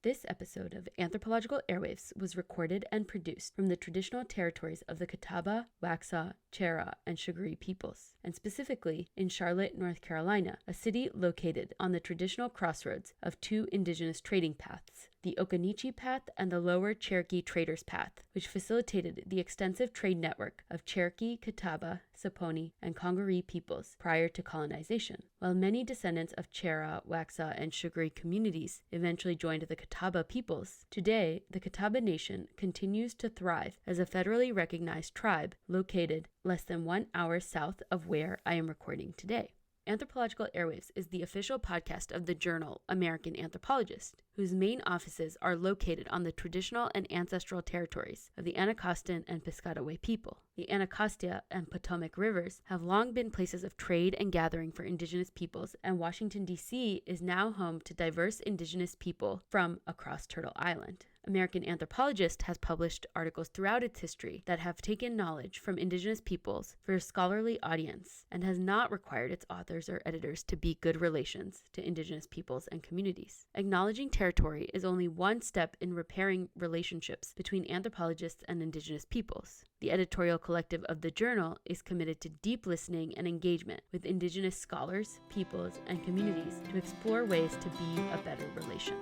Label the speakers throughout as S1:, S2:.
S1: This episode of Anthropological Airwaves was recorded and produced from the traditional territories of the Catawba, Waxhaw, Cherokee, and Shuguri peoples, and specifically in Charlotte, North Carolina, a city located on the traditional crossroads of two indigenous trading paths, the Occaneechi Path and the Lower Cherokee Traders Path, which facilitated the extensive trade network of Cherokee, Catawba, Saponi, and Congaree peoples prior to colonization. While many descendants of Cherokee, Waxhaw, and Shuguri communities eventually joined the Catawba peoples, today the Catawba Nation continues to thrive as a federally recognized tribe located less than 1 hour south of where I am recording today. Anthropological Airwaves is the official podcast of the journal American Anthropologist, whose main offices are located on the traditional and ancestral territories of the Anacostan and Piscataway people. The Anacostia and Potomac rivers have long been places of trade and gathering for indigenous peoples, and Washington, D.C. is now home to diverse indigenous people from across Turtle Island. American Anthropologist has published articles throughout its history that have taken knowledge from indigenous peoples for a scholarly audience and has not required its authors or editors to be good relations to indigenous peoples and communities. Acknowledging territory is only one step in repairing relationships between anthropologists and indigenous peoples. The editorial collective of the journal is committed to deep listening and engagement with indigenous scholars, peoples, and communities to explore ways to be a better relation.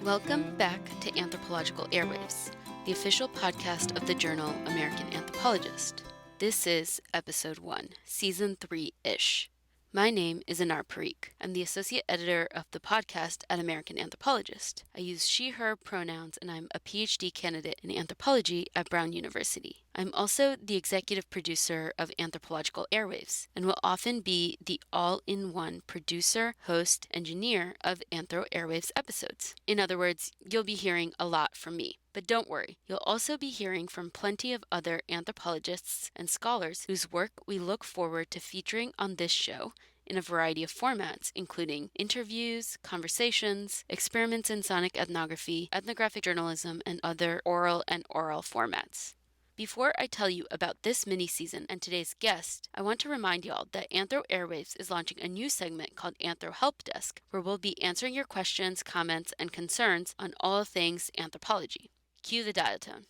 S1: Welcome back to Anthropological Airwaves, the official podcast of the journal American Anthropologist. This is episode 1, season 3-ish. My name is Anar Parikh. I'm the associate editor of the podcast at American Anthropologist. I use she, her pronouns, and I'm a PhD candidate in anthropology at Brown University. I'm also the executive producer of Anthropological Airwaves and will often be the all-in-one producer, host, engineer of Anthro Airwaves episodes. In other words, you'll be hearing a lot from me. But don't worry, you'll also be hearing from plenty of other anthropologists and scholars whose work we look forward to featuring on this show in a variety of formats, including interviews, conversations, experiments in sonic ethnography, ethnographic journalism, and other oral and oral formats. Before I tell you about this mini-season and today's guest, I want to remind y'all that Anthro Airwaves is launching a new segment called Anthro Help Desk, where we'll be answering your questions, comments, and concerns on all things anthropology. Cue the dial tone.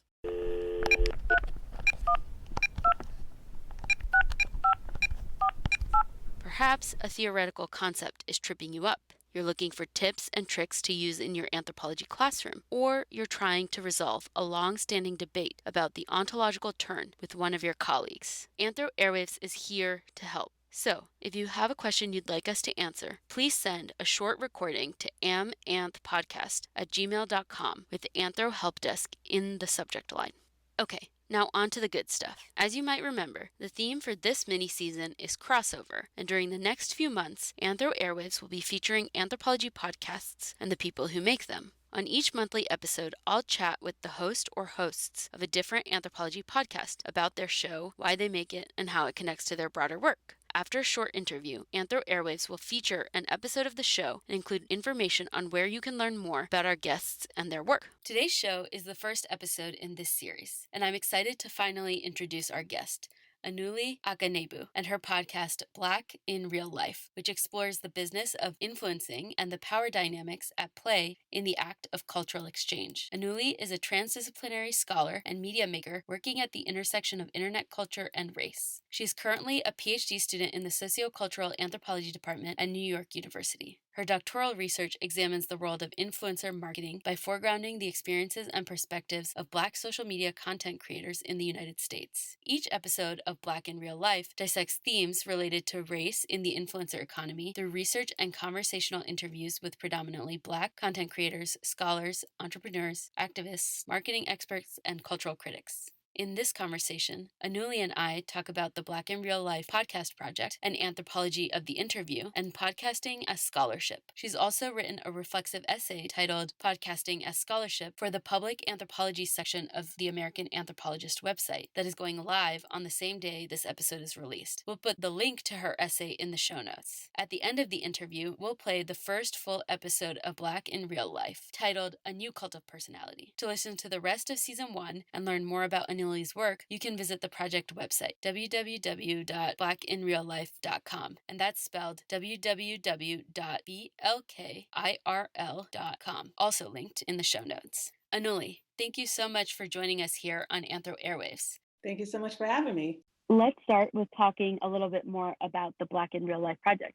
S1: Perhaps a theoretical concept is tripping you up. You're looking for tips and tricks to use in your anthropology classroom, or you're trying to resolve a long-standing debate about the ontological turn with one of your colleagues. Anthro Airwaves is here to help. So, if you have a question you'd like us to answer, please send a short recording to amanthpodcast@gmail.com with the Anthro Help Desk in the subject line. Okay, now on to the good stuff. As you might remember, the theme for this mini-season is crossover, and during the next few months, Anthro Airwaves will be featuring anthropology podcasts and the people who make them. On each monthly episode, I'll chat with the host or hosts of a different anthropology podcast about their show, why they make it, and how it connects to their broader work. After a short interview, Anthro Airwaves will feature an episode of the show and include information on where you can learn more about our guests and their work. Today's show is the first episode in this series, and I'm excited to finally introduce our guest, Anuli Akanebu, and her podcast Black in Real Life, which explores the business of influencing and the power dynamics at play in the act of cultural exchange. Anuli is a transdisciplinary scholar and media maker working at the intersection of internet culture and race. She's currently a PhD student in the Sociocultural Anthropology Department at New York University. Her doctoral research examines the role of influencer marketing by foregrounding the experiences and perspectives of Black social media content creators in the United States. Each episode of Black in Real Life dissects themes related to race in the influencer economy through research and conversational interviews with predominantly Black content creators, scholars, entrepreneurs, activists, marketing experts, and cultural critics. In this conversation, Anuli and I talk about the Black in Real Life podcast project and anthropology of the interview and podcasting as scholarship. She's also written a reflexive essay titled Podcasting as Scholarship for the public anthropology section of the American Anthropologist website that is going live on the same day this episode is released. We'll put the link to her essay in the show notes. At the end of the interview, we'll play the first full episode of Black in Real Life, titled A New Cult of Personality. To listen to the rest of season 1 and learn more about Anuli Annaleigh's work, you can visit the project website, www.blackinreallife.com, and that's spelled www.blkirl.com, also linked in the show notes. Annaleigh, thank you so much for joining us here on Anthro Airwaves.
S2: Thank you so much for having me.
S3: Let's start with talking a little bit more about the Black in Real Life project.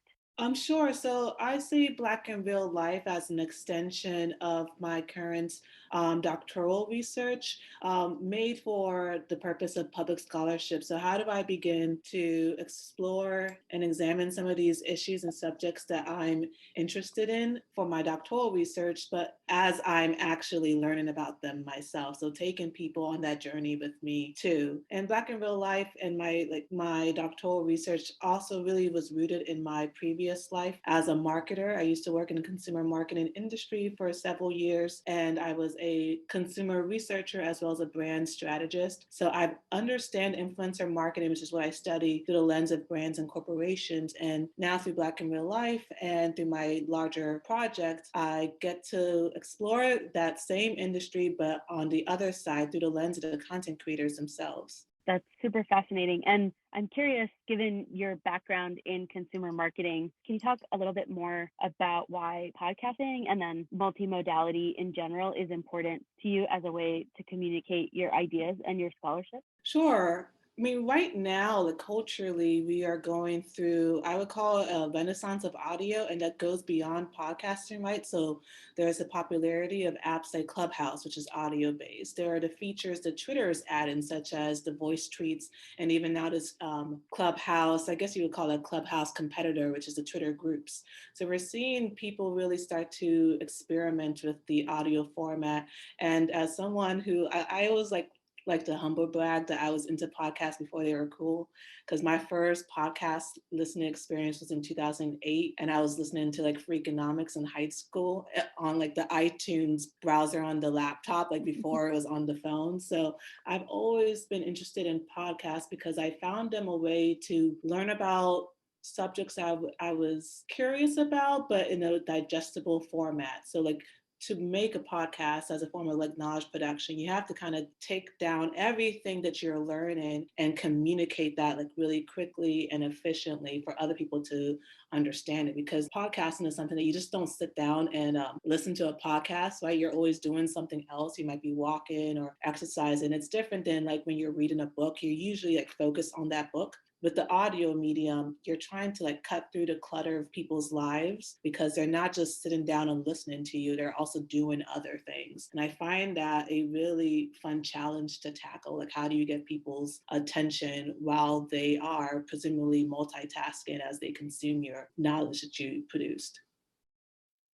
S2: Sure. So I see Black in Real Life as an extension of my current doctoral research made for the purpose of public scholarship. So how do I begin to explore and examine some of these issues and subjects that I'm interested in for my doctoral research, but as I'm actually learning about them myself. So taking people on that journey with me too. And Black in Real Life and my doctoral research also really was rooted in my previous life as a marketer. I used to work in the consumer marketing industry for several years, and I was a consumer researcher as well as a brand strategist. So I understand influencer marketing, which is what I study through the lens of brands and corporations. And now through Black in Real Life and through my larger project, I get to explore that same industry, but on the other side through the lens of the content creators themselves.
S3: That's super fascinating. And I'm curious, given your background in consumer marketing, can you talk a little bit more about why podcasting and then multimodality in general is important to you as a way to communicate your ideas and your scholarship?
S2: Sure. I mean, right now, culturally, we are going through, I would call it a renaissance of audio, and that goes beyond podcasting, right? So there's the popularity of apps like Clubhouse, which is audio based. There are the features that Twitter is adding, such as the voice tweets, and even now this Clubhouse, I guess you would call it a Clubhouse competitor, which is the Twitter groups. So we're seeing people really start to experiment with the audio format. And as someone who I always like to humble brag that I was into podcasts before they were cool. Because my first podcast listening experience was in 2008. And I was listening to Freakonomics in high school on the iTunes browser on the laptop, before it was on the phone. So I've always been interested in podcasts because I found them a way to learn about subjects I was curious about, but in a digestible format. So to make a podcast as a form of knowledge production, you have to kind of take down everything that you're learning and communicate that really quickly and efficiently for other people to understand it. Because podcasting is something that you just don't sit down and listen to a podcast, right? You're always doing something else. You might be walking or exercising. It's different than when you're reading a book. You're usually focused on that book. With the audio medium, you're trying to cut through the clutter of people's lives because they're not just sitting down and listening to you, they're also doing other things. And I find that a really fun challenge to tackle. How do you get people's attention while they are presumably multitasking as they consume your knowledge that you produced?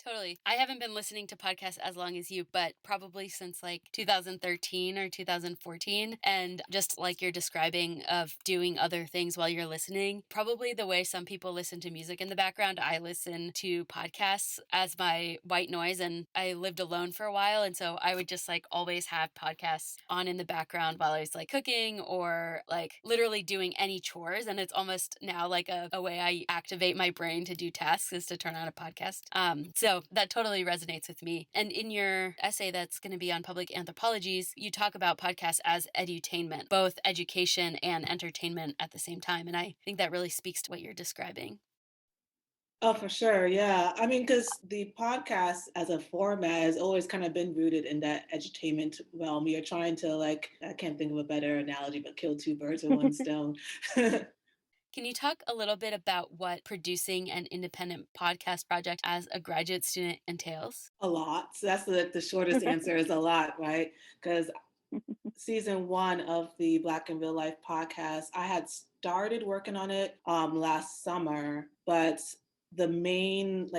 S1: Totally. I haven't been listening to podcasts as long as you, but probably since 2013 or 2014. And just like you're describing of doing other things while you're listening, probably the way some people listen to music in the background, I listen to podcasts as my white noise. And I lived alone for a while. And so I would just always have podcasts on in the background while I was cooking or literally doing any chores. And it's almost now a way I activate my brain to do tasks is to turn on a podcast. So that totally resonates with me. And in your essay that's going to be on public anthropologies, you talk about podcasts as edutainment, both education and entertainment at the same time. And I think that really speaks to what you're describing.
S2: Oh, for sure. Yeah. I mean, because the podcast as a format has always kind of been rooted in that edutainment realm. You're trying to, I can't think of a better analogy, but kill two birds with one stone.
S1: Can you talk a little bit about what producing an independent podcast project as a graduate student entails?
S2: A lot. So that's the shortest answer is a lot, right? Because season 1 of the Black in Real Life podcast, I had started working on it last summer, but the main,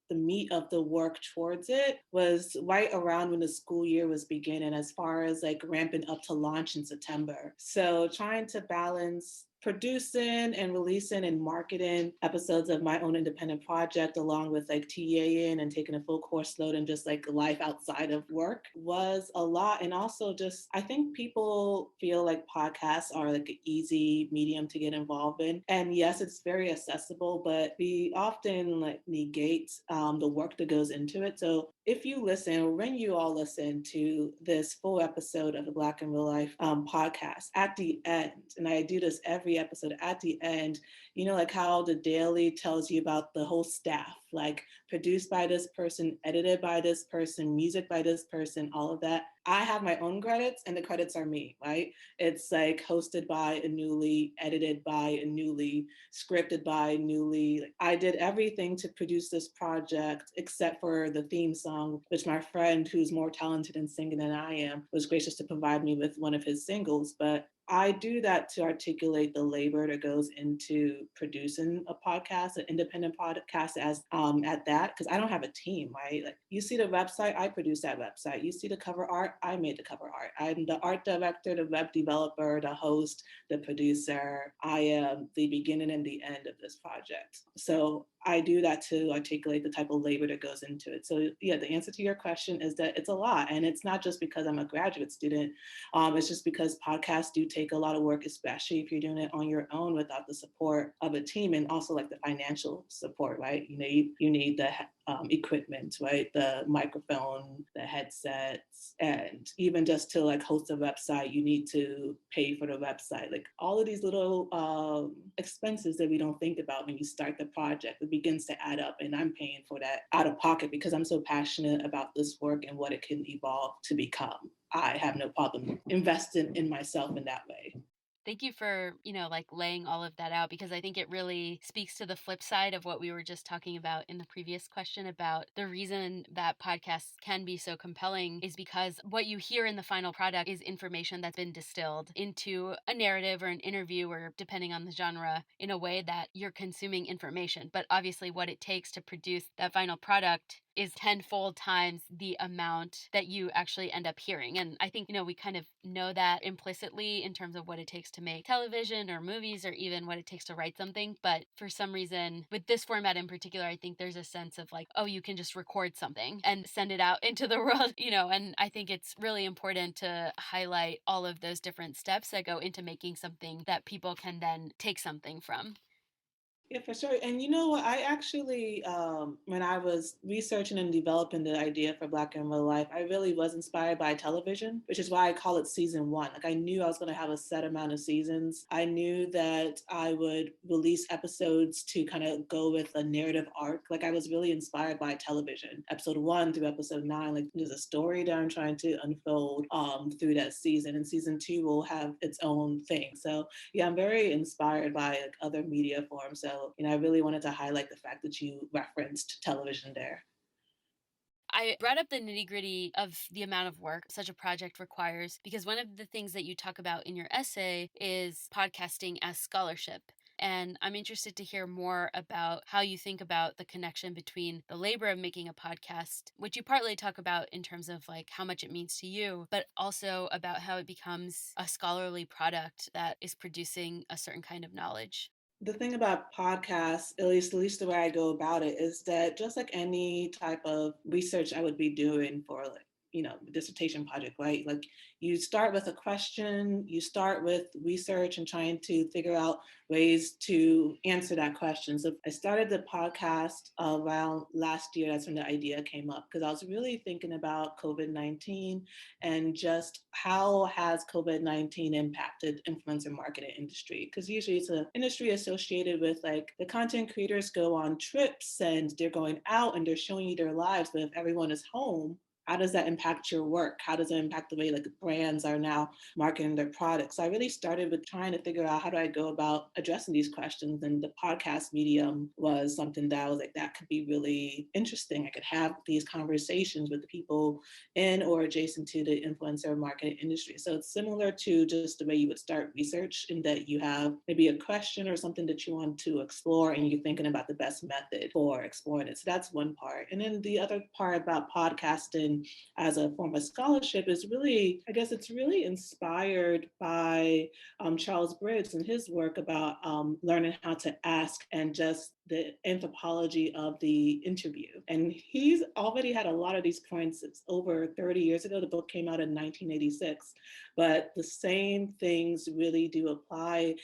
S2: the meat of the work towards it was right around when the school year was beginning, as far as ramping up to launch in September. So trying to balance producing and releasing and marketing episodes of my own independent project, along with like TAing and taking a full course load and just like life outside of work, was a lot. And also just, I think people feel like podcasts are like an easy medium to get involved in. And yes, it's very accessible, but we often like negate the work that goes into it. So if you listen, or when you all listen to this full episode of the Black in Real Life podcast, at the end, and I do this every episode, at the end, you know, like how the daily tells you about the whole staff, like produced by this person, edited by this person, music by this person, all of that. I have my own credits and the credits are me, right? It's like hosted by a newly, edited by a newly, scripted by a newly. I did everything to produce this project except for the theme song, which my friend, who's more talented in singing than I am, was gracious to provide me with one of his singles. But I do that to articulate the labor that goes into producing a podcast, an independent podcast, as at that, because I don't have a team, right? Like you see the website, I produce that website. You see the cover art, I made the cover art. I'm the art director, the web developer, the host, the producer. I am the beginning and the end of this project. So I do that to articulate the type of labor that goes into it. So yeah, the answer to your question is that it's a lot. And it's not just because I'm a graduate student. It's just because podcasts do take a lot of work, especially if you're doing it on your own without the support of a team, and also like the financial support, right? You need the equipment, right? The microphone, the headsets, and even just to like host a website, you need to pay for the website. Like all of these little expenses that we don't think about when you start the project, it begins to add up. And I'm paying for that out of pocket because I'm so passionate about this work and what it can evolve to become. I have no problem investing in myself in that way.
S1: Thank you for, like laying all of that out, because I think it really speaks to the flip side of what we were just talking about in the previous question about the reason that podcasts can be so compelling is because what you hear in the final product is information that's been distilled into a narrative or an interview, or depending on the genre, in a way that you're consuming information. But obviously what it takes to produce that final product is tenfold times the amount that you actually end up hearing. And I think, we kind of know that implicitly in terms of what it takes to make television or movies, or even what it takes to write something. But for some reason, with this format in particular, I think there's a sense of like, oh, you can just record something and send it out into the world, and I think it's really important to highlight all of those different steps that go into making something that people can then take something from.
S2: Yeah, for sure. And you know what? I actually, when I was researching and developing the idea for Black in Real Life, I really was inspired by television, which is why I call it season one. Like I knew I was going to have a set amount of seasons. I knew that I would release episodes to kind of go with a narrative arc. Like I was really inspired by television. Episode 1 through episode 9, like there's a story that I'm trying to unfold through that season. And season 2 will have its own thing. So yeah, I'm very inspired by like other media forms. So I really wanted to highlight the fact that you referenced television there.
S1: I brought up the nitty gritty of the amount of work such a project requires because one of the things that you talk about in your essay is podcasting as scholarship. And I'm interested to hear more about how you think about the connection between the labor of making a podcast, which you partly talk about in terms of like how much it means to you, but also about how it becomes a scholarly product that is producing a certain kind of knowledge.
S2: The thing about podcasts, at least the way I go about it, is that just like any type of research I would be doing for like, dissertation project, right? Like you start with a question, you start with research and trying to figure out ways to answer that question. So I started the podcast around last year. That's when the idea came up because I was really thinking about COVID-19 and just how has COVID-19 impacted influencer marketing industry? Because usually it's an industry associated with like the content creators go on trips and they're going out and they're showing you their lives, but if everyone is home, how does that impact your work? How does it impact the way like brands are now marketing their products? So I really started with trying to figure out how do I go about addressing these questions. And the podcast medium was something that I was like, that could be really interesting. I could have these conversations with the people in or adjacent to the influencer marketing industry. So it's similar to just the way you would start research in that you have maybe a question or something that you want to explore and you're thinking about the best method for exploring it. So that's one part. And then the other part about podcasting conversation as a form of scholarship is really, I guess it's really inspired by Charles Briggs and his work about learning how to ask and just the anthropology of the interview. And he's already had a lot of these points. It's over 30 years ago. The book came out in 1986, but the same things really do apply,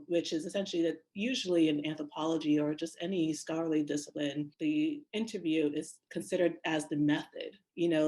S2: which is essentially that usually in anthropology or just any scholarly discipline, the interview is considered as the method,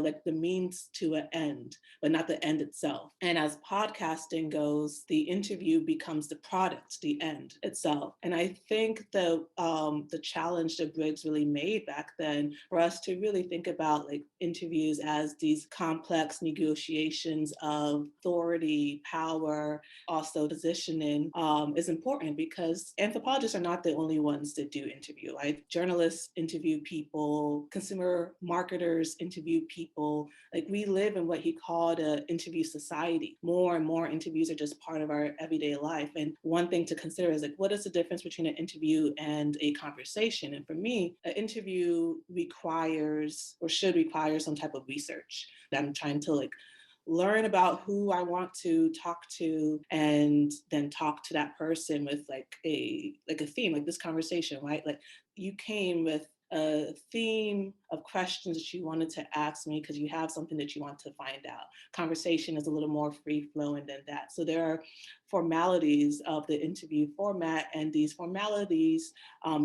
S2: like the means to an end, but not the end itself. And as podcasting goes, the interview becomes the product, the end itself. And I think the challenge that Briggs really made back then for us to really think about like interviews as these complex negotiations of authority, power, also positioning is important because anthropologists are not the only ones that do interview. Like journalists interview people, consumer marketers interview people. Like we live in what he called an interview society. More and more interviews are just part of our everyday life. And one thing to consider is like, what is the difference between an interview and a conversation? And for me, an interview requires or should require some type of research. I'm trying to like learn about who I want to talk to and then talk to that person with like a theme, like this conversation, right? Like you came with a theme of questions that you wanted to ask me because you have something that you want to find out. Conversation is a little more free flowing than that. So there are formalities of the interview format, and these formalities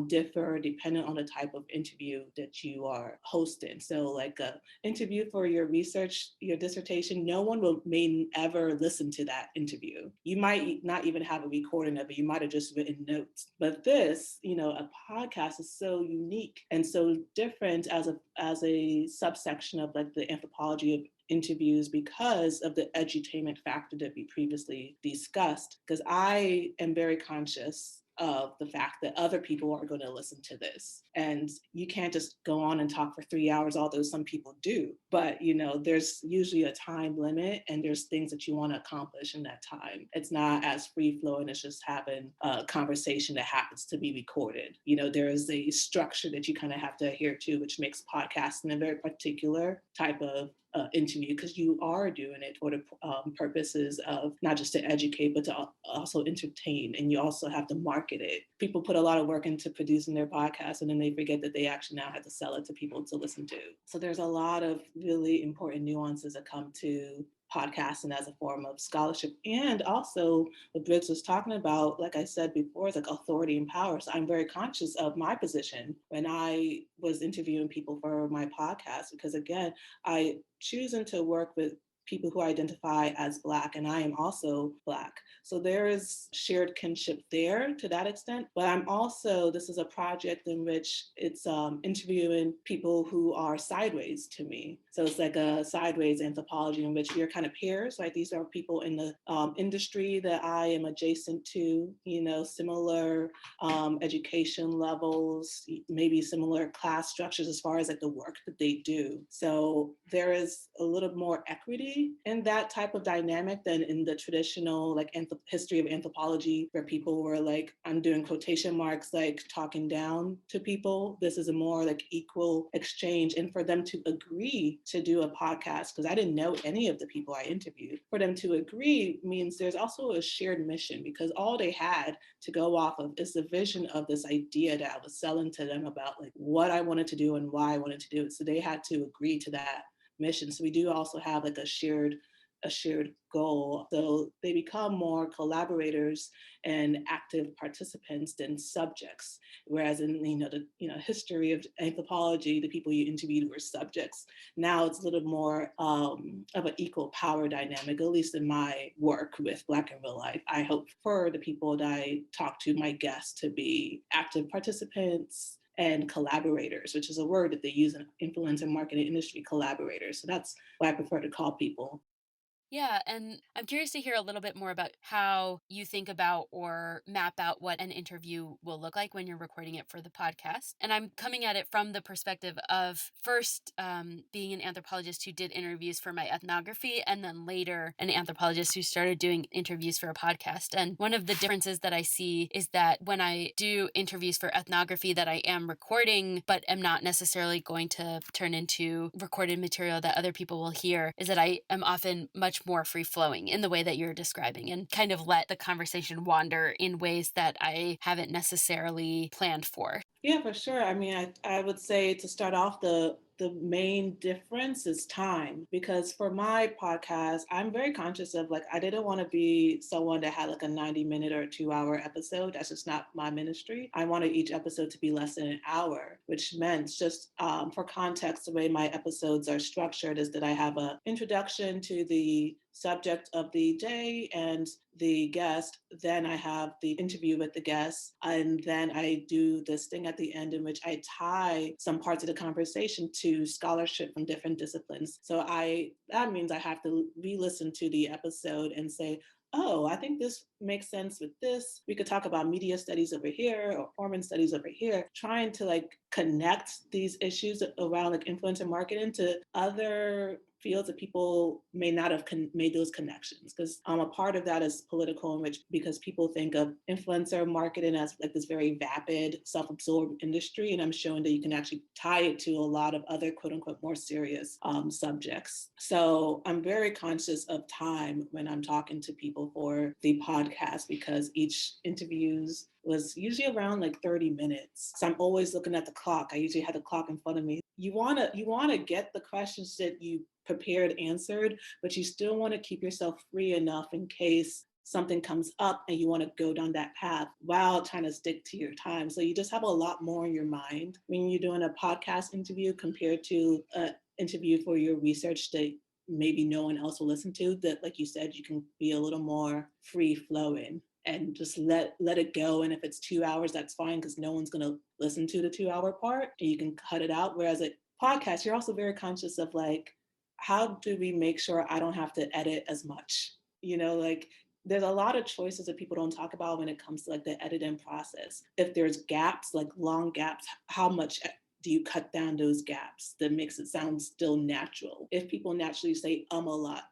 S2: differ depending on the type of interview that you are hosting. So like a interview for your research, your dissertation, no one may ever listen to that interview. You might not even have a recording of it. You might have just written notes. But this, a podcast is so unique and so different as a subsection of like the anthropology of interviews because of the edutainment factor that we previously discussed. Because I am very conscious of the fact that other people are going to listen to this. And you can't just go on and talk for 3 hours, although some people do. But, there's usually a time limit and there's things that you want to accomplish in that time. It's not as free flowing as just having a conversation that happens to be recorded. There is a structure that you kind of have to adhere to, which makes podcasting a very particular type of interview because you are doing it for the purposes of not just to educate, but to also entertain. And you also have to market it. People put a lot of work into producing their podcast and then they forget that they actually now have to sell it to people to listen to. So there's a lot of really important nuances that come to podcasting as a form of scholarship. And also what Briggs was talking about, like I said before, is like authority and power. So I'm very conscious of my position when I was interviewing people for my podcast, because again, I choosing to work with people who identify as Black, and I am also Black. So there is shared kinship there to that extent. But this is a project in which it's interviewing people who are sideways to me. So it's like a sideways anthropology in which we are kind of peers, right? These are people in the industry that I am adjacent to, similar education levels, maybe similar class structures as far as like the work that they do. So there is a little more equity in that type of dynamic than in the traditional like history of anthropology where people were like, I'm doing quotation marks, like talking down to people. This is a more like equal exchange. And for them to agree to do a podcast, because I didn't know any of the people I interviewed, for them to agree means there's also a shared mission, because all they had to go off of is the vision of this idea that I was selling to them about like what I wanted to do and why I wanted to do it. So they had to agree to that mission. So we do also have like a shared goal. So they become more collaborators and active participants than subjects. Whereas in the history of anthropology, the people you interviewed were subjects. Now it's a little more of an equal power dynamic, at least in my work with Black in Real Life. I hope for the people that I talk to, my guests, to be active participants and collaborators, which is a word that they use in influencer marketing industry, collaborators. So that's what I prefer to call people.
S1: Yeah, and I'm curious to hear a little bit more about how you think about or map out what an interview will look like when you're recording it for the podcast. And I'm coming at it from the perspective of first being an anthropologist who did interviews for my ethnography, and then later an anthropologist who started doing interviews for a podcast. And one of the differences that I see is that when I do interviews for ethnography that I am recording, but am not necessarily going to turn into recorded material that other people will hear, is that I am often much more free flowing in the way that you're describing and kind of let the conversation wander in ways that I haven't necessarily planned for.
S2: Yeah, for sure. I mean, I would say to start off, the main difference is time, because for my podcast, I'm very conscious of like, I didn't want to be someone that had like a 90-minute or a 2 hour episode. That's just not my ministry. I wanted each episode to be less than an hour, which meant just for context, the way my episodes are structured is that I have an introduction to the subject of the day and the guest. Then I have the interview with the guest. And then I do this thing at the end in which I tie some parts of the conversation to scholarship from different disciplines. So that means I have to re-listen to the episode and say, oh, I think this makes sense with this. We could talk about media studies over here or hormone studies over here, trying to like connect these issues around like influencer marketing to other fields that people may not have made those connections. Because a part of that is political, in which because people think of influencer marketing as like this very vapid, self-absorbed industry, and I'm showing that you can actually tie it to a lot of other quote unquote more serious subjects. So I'm very conscious of time when I'm talking to people for the podcast, because each interviews was usually around like 30 minutes. So I'm always looking at the clock. I usually have the clock in front of me. You wanna get the questions that you prepared answered, but you still want to keep yourself free enough in case something comes up and you want to go down that path while trying to stick to your time. So you just have a lot more in your mind when you're doing a podcast interview compared to an interview for your research that maybe no one else will listen to. That, like you said, you can be a little more free flowing and just let it go. And if it's 2 hours, that's fine, because no one's going to listen to the 2 hour part and you can cut it out. Whereas a podcast, you're also very conscious of like, how do we make sure I don't have to edit as much? Like there's a lot of choices that people don't talk about when it comes to like the editing process. If there's gaps, like long gaps, how much do you cut down those gaps that makes it sound still natural? If people naturally say a lot,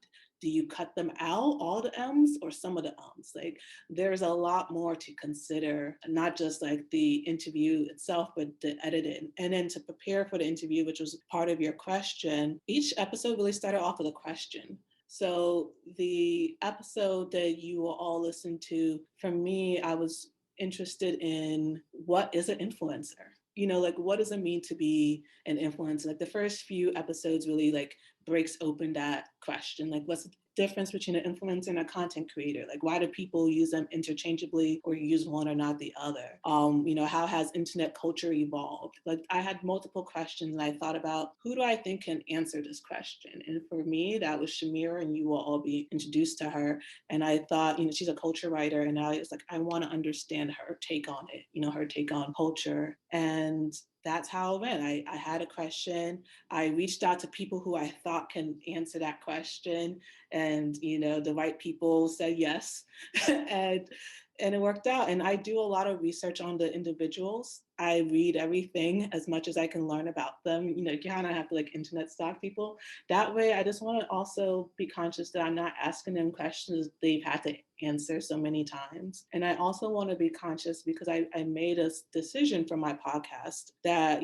S2: do you cut them out, all the M's or some of the M's? Like there's a lot more to consider, not just like the interview itself, but the editing. And then to prepare for the interview, which was part of your question, each episode really started off with a question. So the episode that you will all listen to, for me, I was interested in what is an influencer? Like what does it mean to be an influencer? Like the first few episodes really like breaks open that question. Like what's the difference between an influencer and a content creator? Like why do people use them interchangeably or use one or not the other? How has internet culture evolved? Like I had multiple questions and I thought about who do I think can answer this question? And for me, that was Shamira, and you will all be introduced to her. And I thought, she's a culture writer, and I was like, I want to understand her take on it, her take on culture. And that's how it went. I had a question. I reached out to people who I thought can answer that question. And, the right people said yes. and it worked out. And I do a lot of research on the individuals. I read everything as much as I can learn about them. You kind of have to like internet stalk people. That way, I just want to also be conscious that I'm not asking them questions they've had to answer so many times. And I also want to be conscious because I made a decision for my podcast that,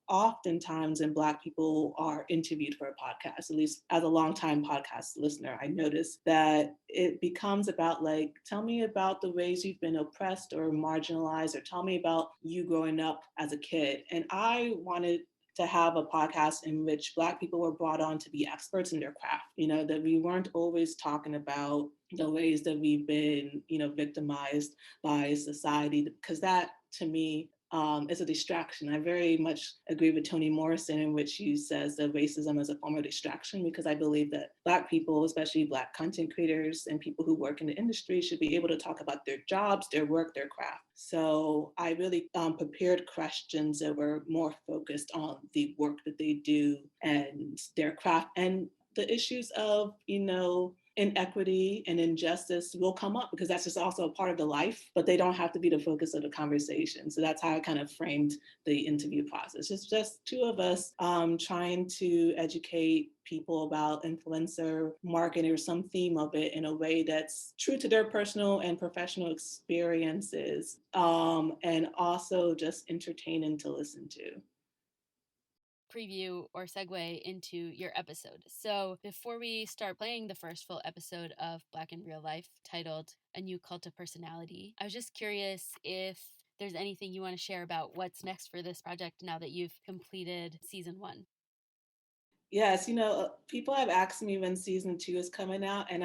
S2: oftentimes when Black people are interviewed for a podcast, at least as a longtime podcast listener, I noticed that it becomes about like, tell me about the ways you've been oppressed or marginalized, or tell me about you growing up as a kid. And I wanted to have a podcast in which Black people were brought on to be experts in their craft, that we weren't always talking about the ways that we've been, victimized by society, because that to me is a distraction. I very much agree with Toni Morrison, in which she says that racism is a form of distraction, because I believe that Black people, especially Black content creators and people who work in the industry, should be able to talk about their jobs, their work, their craft. So I really prepared questions that were more focused on the work that they do and their craft and the issues of, inequity and injustice will come up because that's just also a part of the life, but they don't have to be the focus of the conversation. So that's how I kind of framed the interview process. It's just two of us trying to educate people about influencer marketing or some theme of it in a way that's true to their personal and professional experiences, and also just entertaining to listen to.
S1: Preview or segue into your episode. So before we start playing the first full episode of Black in Real Life titled A New Cult of Personality, I was just curious if there's anything you want to share about what's next for this project now that you've completed season 1.
S2: Yes, people have asked me when season 2 is coming out, and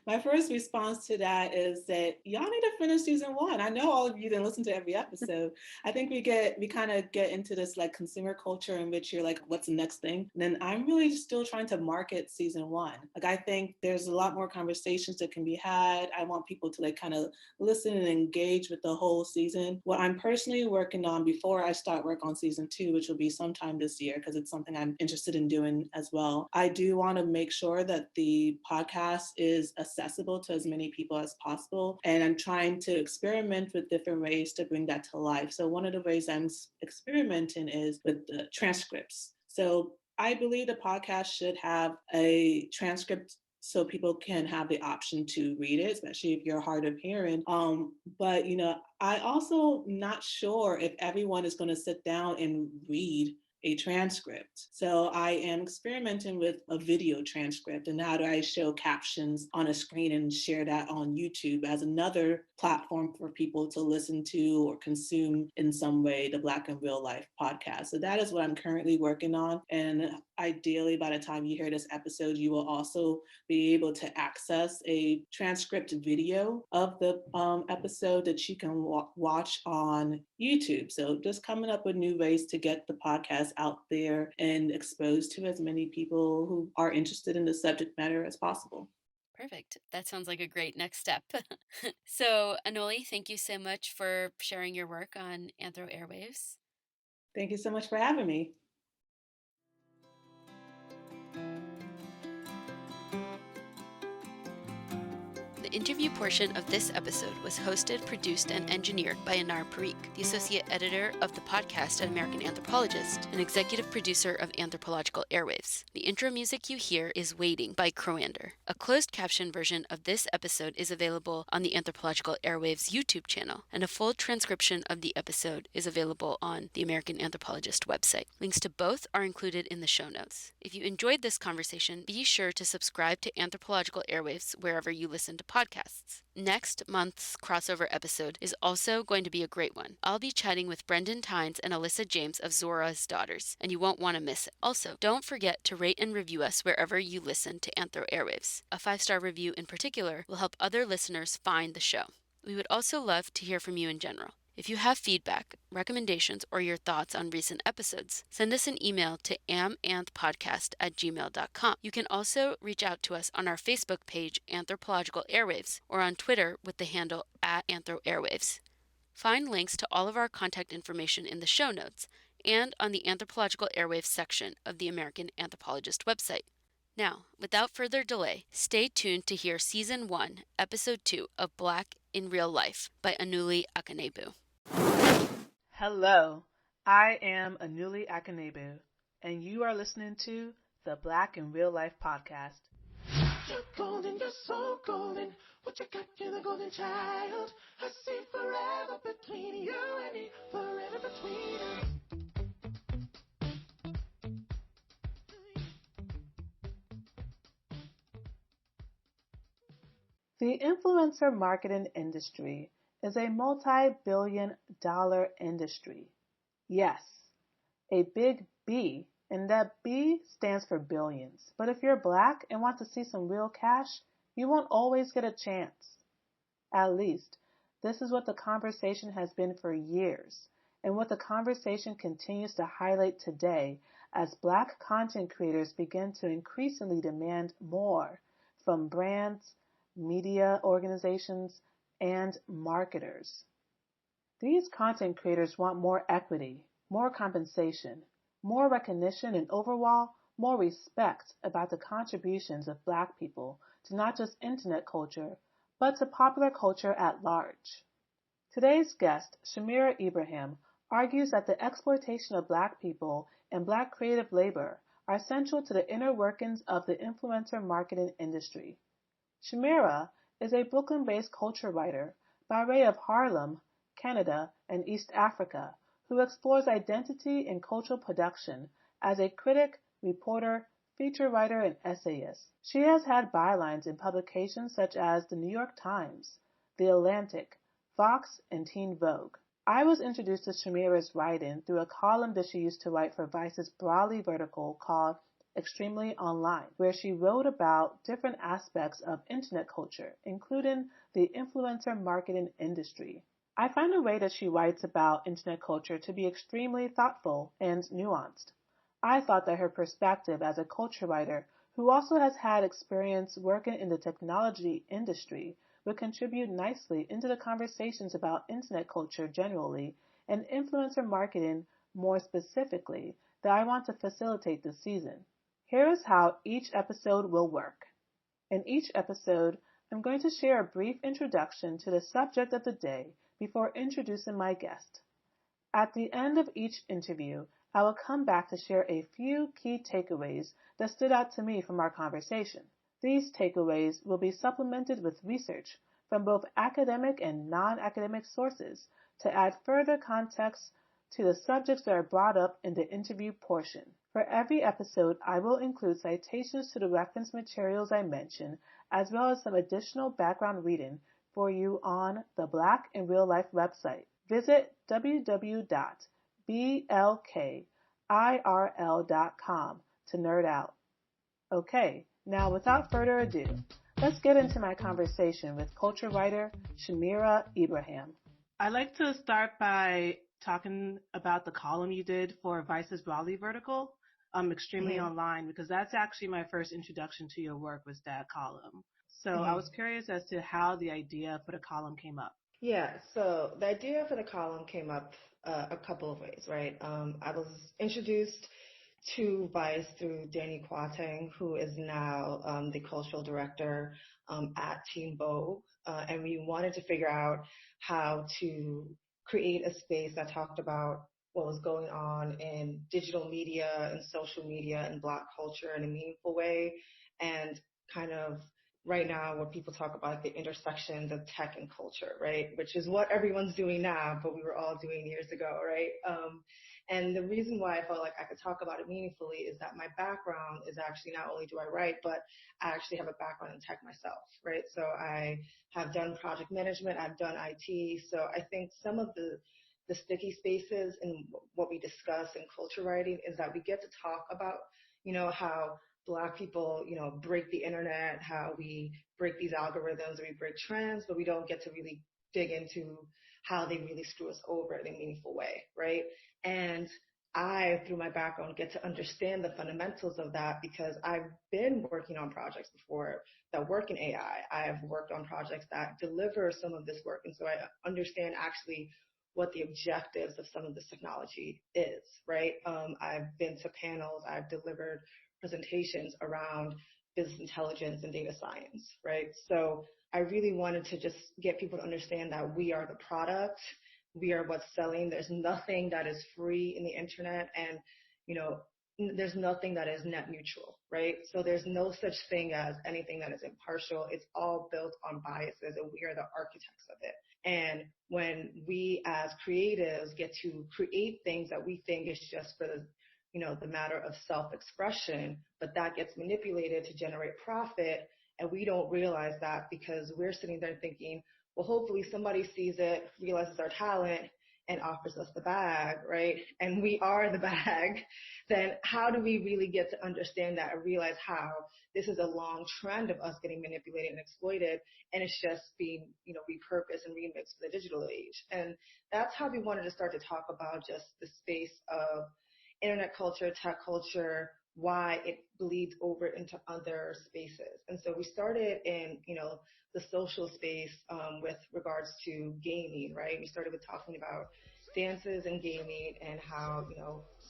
S2: my first response to that is that y'all need to finish season 1. I know all of you didn't listen to every episode. I think we kind of get into this like consumer culture in which you're like, what's the next thing? And then I'm really still trying to market season 1. Like, I think there's a lot more conversations that can be had. I want people to like kind of listen and engage with the whole season. What I'm personally working on before I start work on season 2, which will be sometime this year, because it's something I'm interested in doing as well. I do want to make sure that the podcast is accessible to as many people as possible. And I'm trying to experiment with different ways to bring that to life. So one of the ways I'm experimenting is with the transcripts. So I believe the podcast should have a transcript so people can have the option to read it, especially if you're hard of hearing. But I also not sure if everyone is going to sit down and read a transcript. So I am experimenting with a video transcript and how do I show captions on a screen and share that on YouTube as another platform for people to listen to or consume in some way the Black in Real Life podcast. So that is what I'm currently working on. And ideally, by the time you hear this episode, you will also be able to access a transcript video of the episode that you can watch on YouTube. So just coming up with new ways to get the podcast out there and exposed to as many people who are interested in the subject matter as possible.
S1: Perfect. That sounds like a great next step. So, Anoli, thank you so much for sharing your work on Anthro Airwaves.
S2: Thank you so much for having me.
S1: The interview portion of this episode was hosted, produced, and engineered by Anar Parikh, the associate editor of the podcast at American Anthropologist, and executive producer of Anthropological Airwaves. The intro music you hear is Waiting by Croander. A closed caption version of this episode is available on the Anthropological Airwaves YouTube channel, and a full transcription of the episode is available on the American Anthropologist website. Links to both are included in the show notes. If you enjoyed this conversation, be sure to subscribe to Anthropological Airwaves wherever you listen to podcasts. Next month's crossover episode is also going to be a great one. I'll be chatting with Brendan Tynes and Alyssa James of Zora's Daughters, and you won't want to miss it. Also, don't forget to rate and review us wherever you listen to Anthro Airwaves. A 5-star review in particular will help other listeners find the show. We would also love to hear from you in general. If you have feedback, recommendations, or your thoughts on recent episodes, send us an email to amanthpodcast@gmail.com. You can also reach out to us on our Facebook page, Anthropological Airwaves, or on Twitter with the handle @AnthroAirwaves. Find links to all of our contact information in the show notes and on the Anthropological Airwaves section of the American Anthropologist website. Now, without further delay, stay tuned to hear Season 1, Episode 2 of Black in Real Life by Anuli Akanebu.
S4: Hello, I am Anuli Akanebu, and you are listening to the Black in Real Life podcast.
S5: You're golden, you're so golden. What you got, you're the golden child. I see forever between you and me, forever between us.
S4: The influencer marketing industry is a multi-billion-dollar industry. Yes, a big B, and that B stands for billions. But if you're Black and want to see some real cash, you won't always get a chance. At least, this is what the conversation has been for years, and what the conversation continues to highlight today as Black content creators begin to increasingly demand more from brands, media organizations, and marketers. These content creators want more equity, more compensation, more recognition, and overall, more respect about the contributions of Black people to not just internet culture, but to popular culture at large. Today's guest, Shamira Ibrahim, argues that the exploitation of Black people and Black creative labor are central to the inner workings of the influencer marketing industry. Shamira is a Brooklyn-based culture writer by way of Harlem, Canada, and East Africa, who explores identity in cultural production as a critic, reporter, feature writer, and essayist. She has had bylines in publications such as the New York Times, The Atlantic, Vox, and Teen Vogue. I was introduced to Shamira's writing through a column that she used to write for Vice's broadly vertical called Extremely Online, where she wrote about different aspects of internet culture, including the influencer marketing industry. I find the way that she writes about internet culture to be extremely thoughtful and nuanced. I thought that her perspective as a culture writer who also has had experience working in the technology industry would contribute nicely into the conversations about internet culture generally and influencer marketing more specifically that I want to facilitate this season. Here is how each episode will work. In each episode, I'm going to share a brief introduction to the subject of the day before introducing my guest. At the end of each interview, I will come back to share a few key takeaways that stood out to me from our conversation. These takeaways will be supplemented with research from both academic and non-academic sources to add further context to the subjects that are brought up in the interview portion. For every episode, I will include citations to the reference materials I mentioned, as well as some additional background reading for you on the Black in Real Life website. Visit www.blkirl.com to nerd out. Okay, now without further ado, let's get into my conversation with culture writer Shamira Ibrahim. I'd like to start by talking about the column you did for Vice's broadly vertical, Extremely Online, because that's actually my first introduction to your work was that column. So I was curious as to how the idea for the column came up.
S6: Yeah, so the idea for the column came up a couple of ways, right? I was introduced to Vice through Danny Quatang, who is now the cultural director at Teen Vogue, and we wanted to figure out how to create a space that talked about what was going on in digital media and social media and Black culture in a meaningful way, and kind of right now where people talk about the intersections of tech and culture, right? Which is what everyone's doing now, but we were all doing years ago, right? And the reason why I felt like I could talk about it meaningfully is that my background is actually not only do I write, but I actually have a background in tech myself, right? So I have done project management, I've done IT. So I think some of the sticky spaces in what we discuss in culture writing is that we get to talk about, how Black people, break the internet, how we break these algorithms, we break trends, but we don't get to really dig into how they really screw us over in a meaningful way, right? And I, through my background, get to understand the fundamentals of that because I've been working on projects before that work in AI. I've worked on projects that deliver some of this work, and so I understand actually what the objectives of some of this technology is, right? I've been to panels, I've delivered presentations around business intelligence and data science, right? So I really wanted to just get people to understand that we are the product, we are what's selling. There's nothing that is free in the internet, and there's nothing that is net neutral, right? So there's no such thing as anything that is impartial. It's all built on biases, and we are the architects of it. And when we as creatives get to create things that we think is just for the matter of self-expression, but that gets manipulated to generate profit, and we don't realize that because we're sitting there thinking, well, hopefully somebody sees it, realizes our talent, and offers us the bag, right? And we are the bag. Then how do we really get to understand that and realize how this is a long trend of us getting manipulated and exploited, and it's just being, repurposed and remixed for the digital age? And that's how we wanted to start to talk about just the space of internet culture, tech culture, why it bleeds over into other spaces. And so we started in, the social space with regards to gaming, right? We started with talking about dances and gaming and how,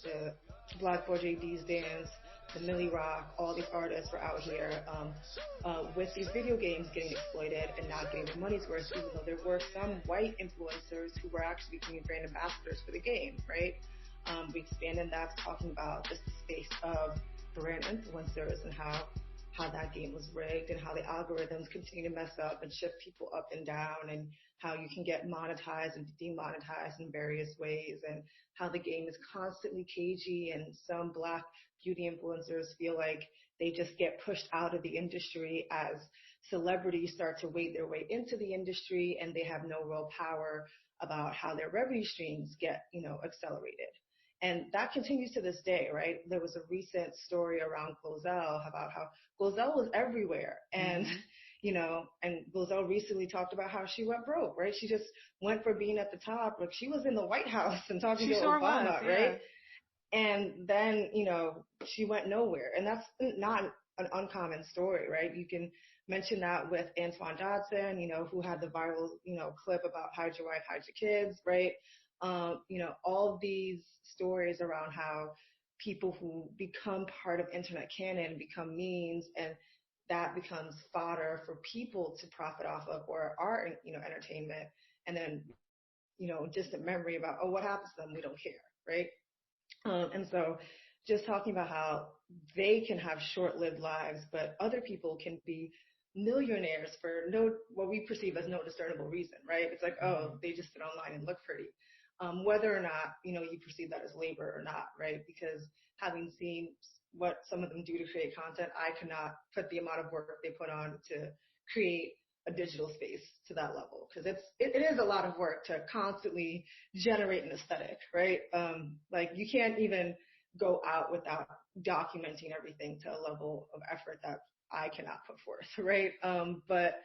S6: the Black Boy JD's dance the Millie Rock, all these artists were out here with these video games getting exploited and not getting their money's worth, even though there were some white influencers who were actually becoming brand ambassadors for the game, right? We expanded that, talking about just the space of brand influencers and how that game was rigged and how the algorithms continue to mess up and shift people up and down, and how you can get monetized and demonetized in various ways, and how the game is constantly cagey, and some Black beauty influencers feel like they just get pushed out of the industry as celebrities start to wade their way into the industry, and they have no real power about how their revenue streams get, accelerated. And that continues to this day, right? There was a recent story around Glozell about how Glozell was everywhere. And, and Glozell recently talked about how she went broke, right? She just went for being at the top. Like, she was in the White House and talking
S4: She
S6: to
S4: sure
S6: Obama,
S4: was, yeah.
S6: right? And then, she went nowhere. And that's not an uncommon story, right? You can mention that with Antoine Dodson, who had the viral, clip about hide your wife, hide your kids, right? All of these stories around how people who become part of internet canon become memes, and that becomes fodder for people to profit off of, or our, entertainment. And then, distant memory about, oh, what happens to them? We don't care, right? And so just talking about how they can have short-lived lives, but other people can be millionaires for what we perceive as no discernible reason, right? It's like, oh, they just sit online and look pretty. Whether or not, you perceive that as labor or not, right? Because having seen what some of them do to create content, I cannot put the amount of work they put on to create a digital space to that level, because it is a lot of work to constantly generate an aesthetic, right? Like, you can't even go out without documenting everything to a level of effort that I cannot put forth, right? But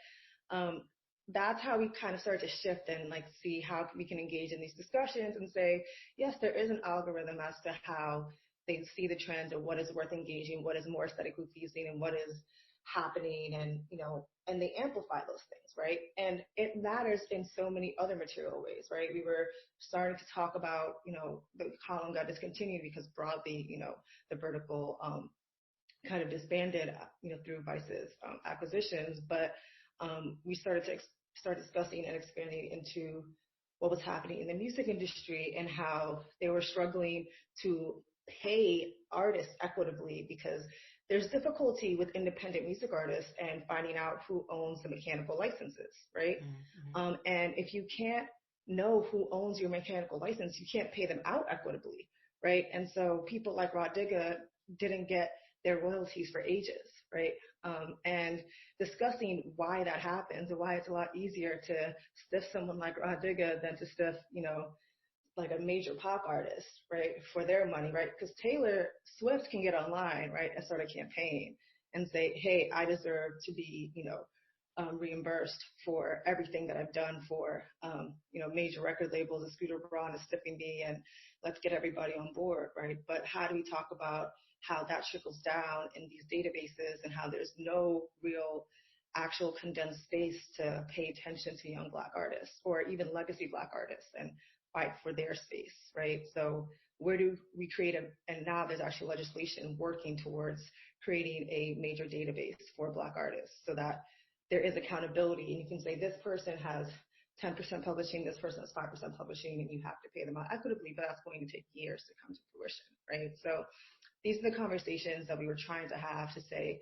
S6: that's how we kind of start to shift and like see how we can engage in these discussions and say, yes, there is an algorithm as to how they see the trends and what is worth engaging, what is more aesthetically pleasing, and what is happening, and and they amplify those things, right? And it matters in so many other material ways, right? We were starting to talk about, the column got discontinued because broadly, the vertical kind of disbanded, through Vice's acquisitions, but we started to start discussing and expanding into what was happening in the music industry and how they were struggling to pay artists equitably, because there's difficulty with independent music artists and finding out who owns the mechanical licenses, right? Mm-hmm. And if you can't know who owns your mechanical license, you can't pay them out equitably, right? And so people like Rah Digga didn't get their royalties for ages, right? And discussing why that happens and why it's a lot easier to stiff someone like Rah Digga than to stiff, like a major pop artist, right, for their money, right? Because Taylor Swift can get online, right, and start a campaign and say, hey, I deserve to be, reimbursed for everything that I've done for, major record labels, and Scooter Braun is stiffing me, and let's get everybody on board, right? But how do we talk about how that trickles down in these databases and how there's no real actual condensed space to pay attention to young Black artists or even legacy Black artists and fight for their space, right? So where do we create and now there's actually legislation working towards creating a major database for Black artists so that there is accountability, and you can say this person has 10% publishing, this person has 5% publishing, and you have to pay them out equitably, but that's going to take years to come to fruition, right? So these are the conversations that we were trying to have to say,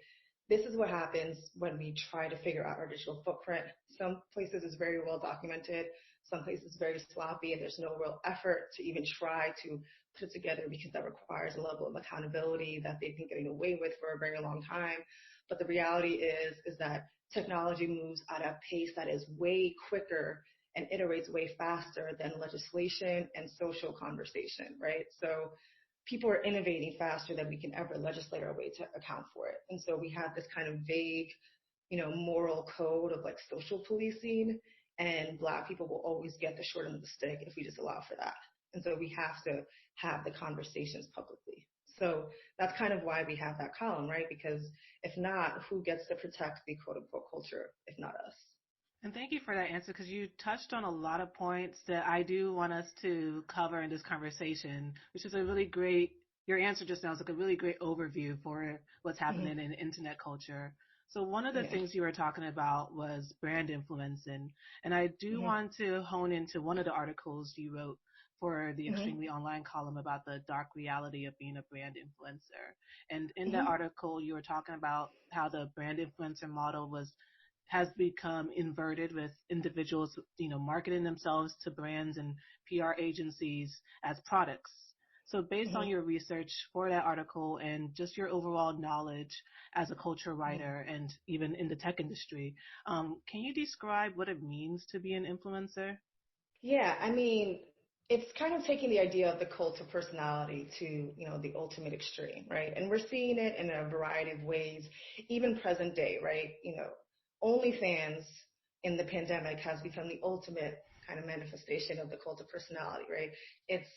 S6: this is what happens when we try to figure out our digital footprint. Some places it's very well documented. Some places very sloppy, and there's no real effort to even try to put it together because that requires a level of accountability that they've been getting away with for a very long time. But the reality is that technology moves at a pace that is way quicker and iterates way faster than legislation and social conversation, right? So people are innovating faster than we can ever legislate our way to account for it. And so we have this kind of vague, moral code of like social policing, and Black people will always get the short end of the stick if we just allow for that. And so we have to have the conversations publicly. So that's kind of why we have that column, right? Because if not, who gets to protect the quote unquote culture if not us?
S4: And thank you for that answer, because you touched on a lot of points that I do want us to cover in this conversation, which is a really great your answer just now is like a really great overview for what's
S6: Mhm.
S4: happening in internet culture. So one of the
S6: Yeah.
S4: things you were talking about was brand influence, and I do
S6: Mhm.
S4: want to hone into one of the articles you wrote for the
S6: Mhm.
S4: Extremely Online column about the dark reality of being a brand influencer. And in that
S6: Mhm.
S4: article, you were talking about how the brand influencer model has become inverted with individuals, marketing themselves to brands and PR agencies as products. So based on
S6: Mhm.
S4: your research for that article and just your overall knowledge as a culture
S6: Mhm.
S4: writer and even in the tech industry, can you describe what it means to be an influencer?
S6: Yeah, I mean, it's kind of taking the idea of the cult of personality to, the ultimate extreme, right? And we're seeing it in a variety of ways, even present day, right? OnlyFans in the pandemic has become the ultimate kind of manifestation of the cult of personality, right? It's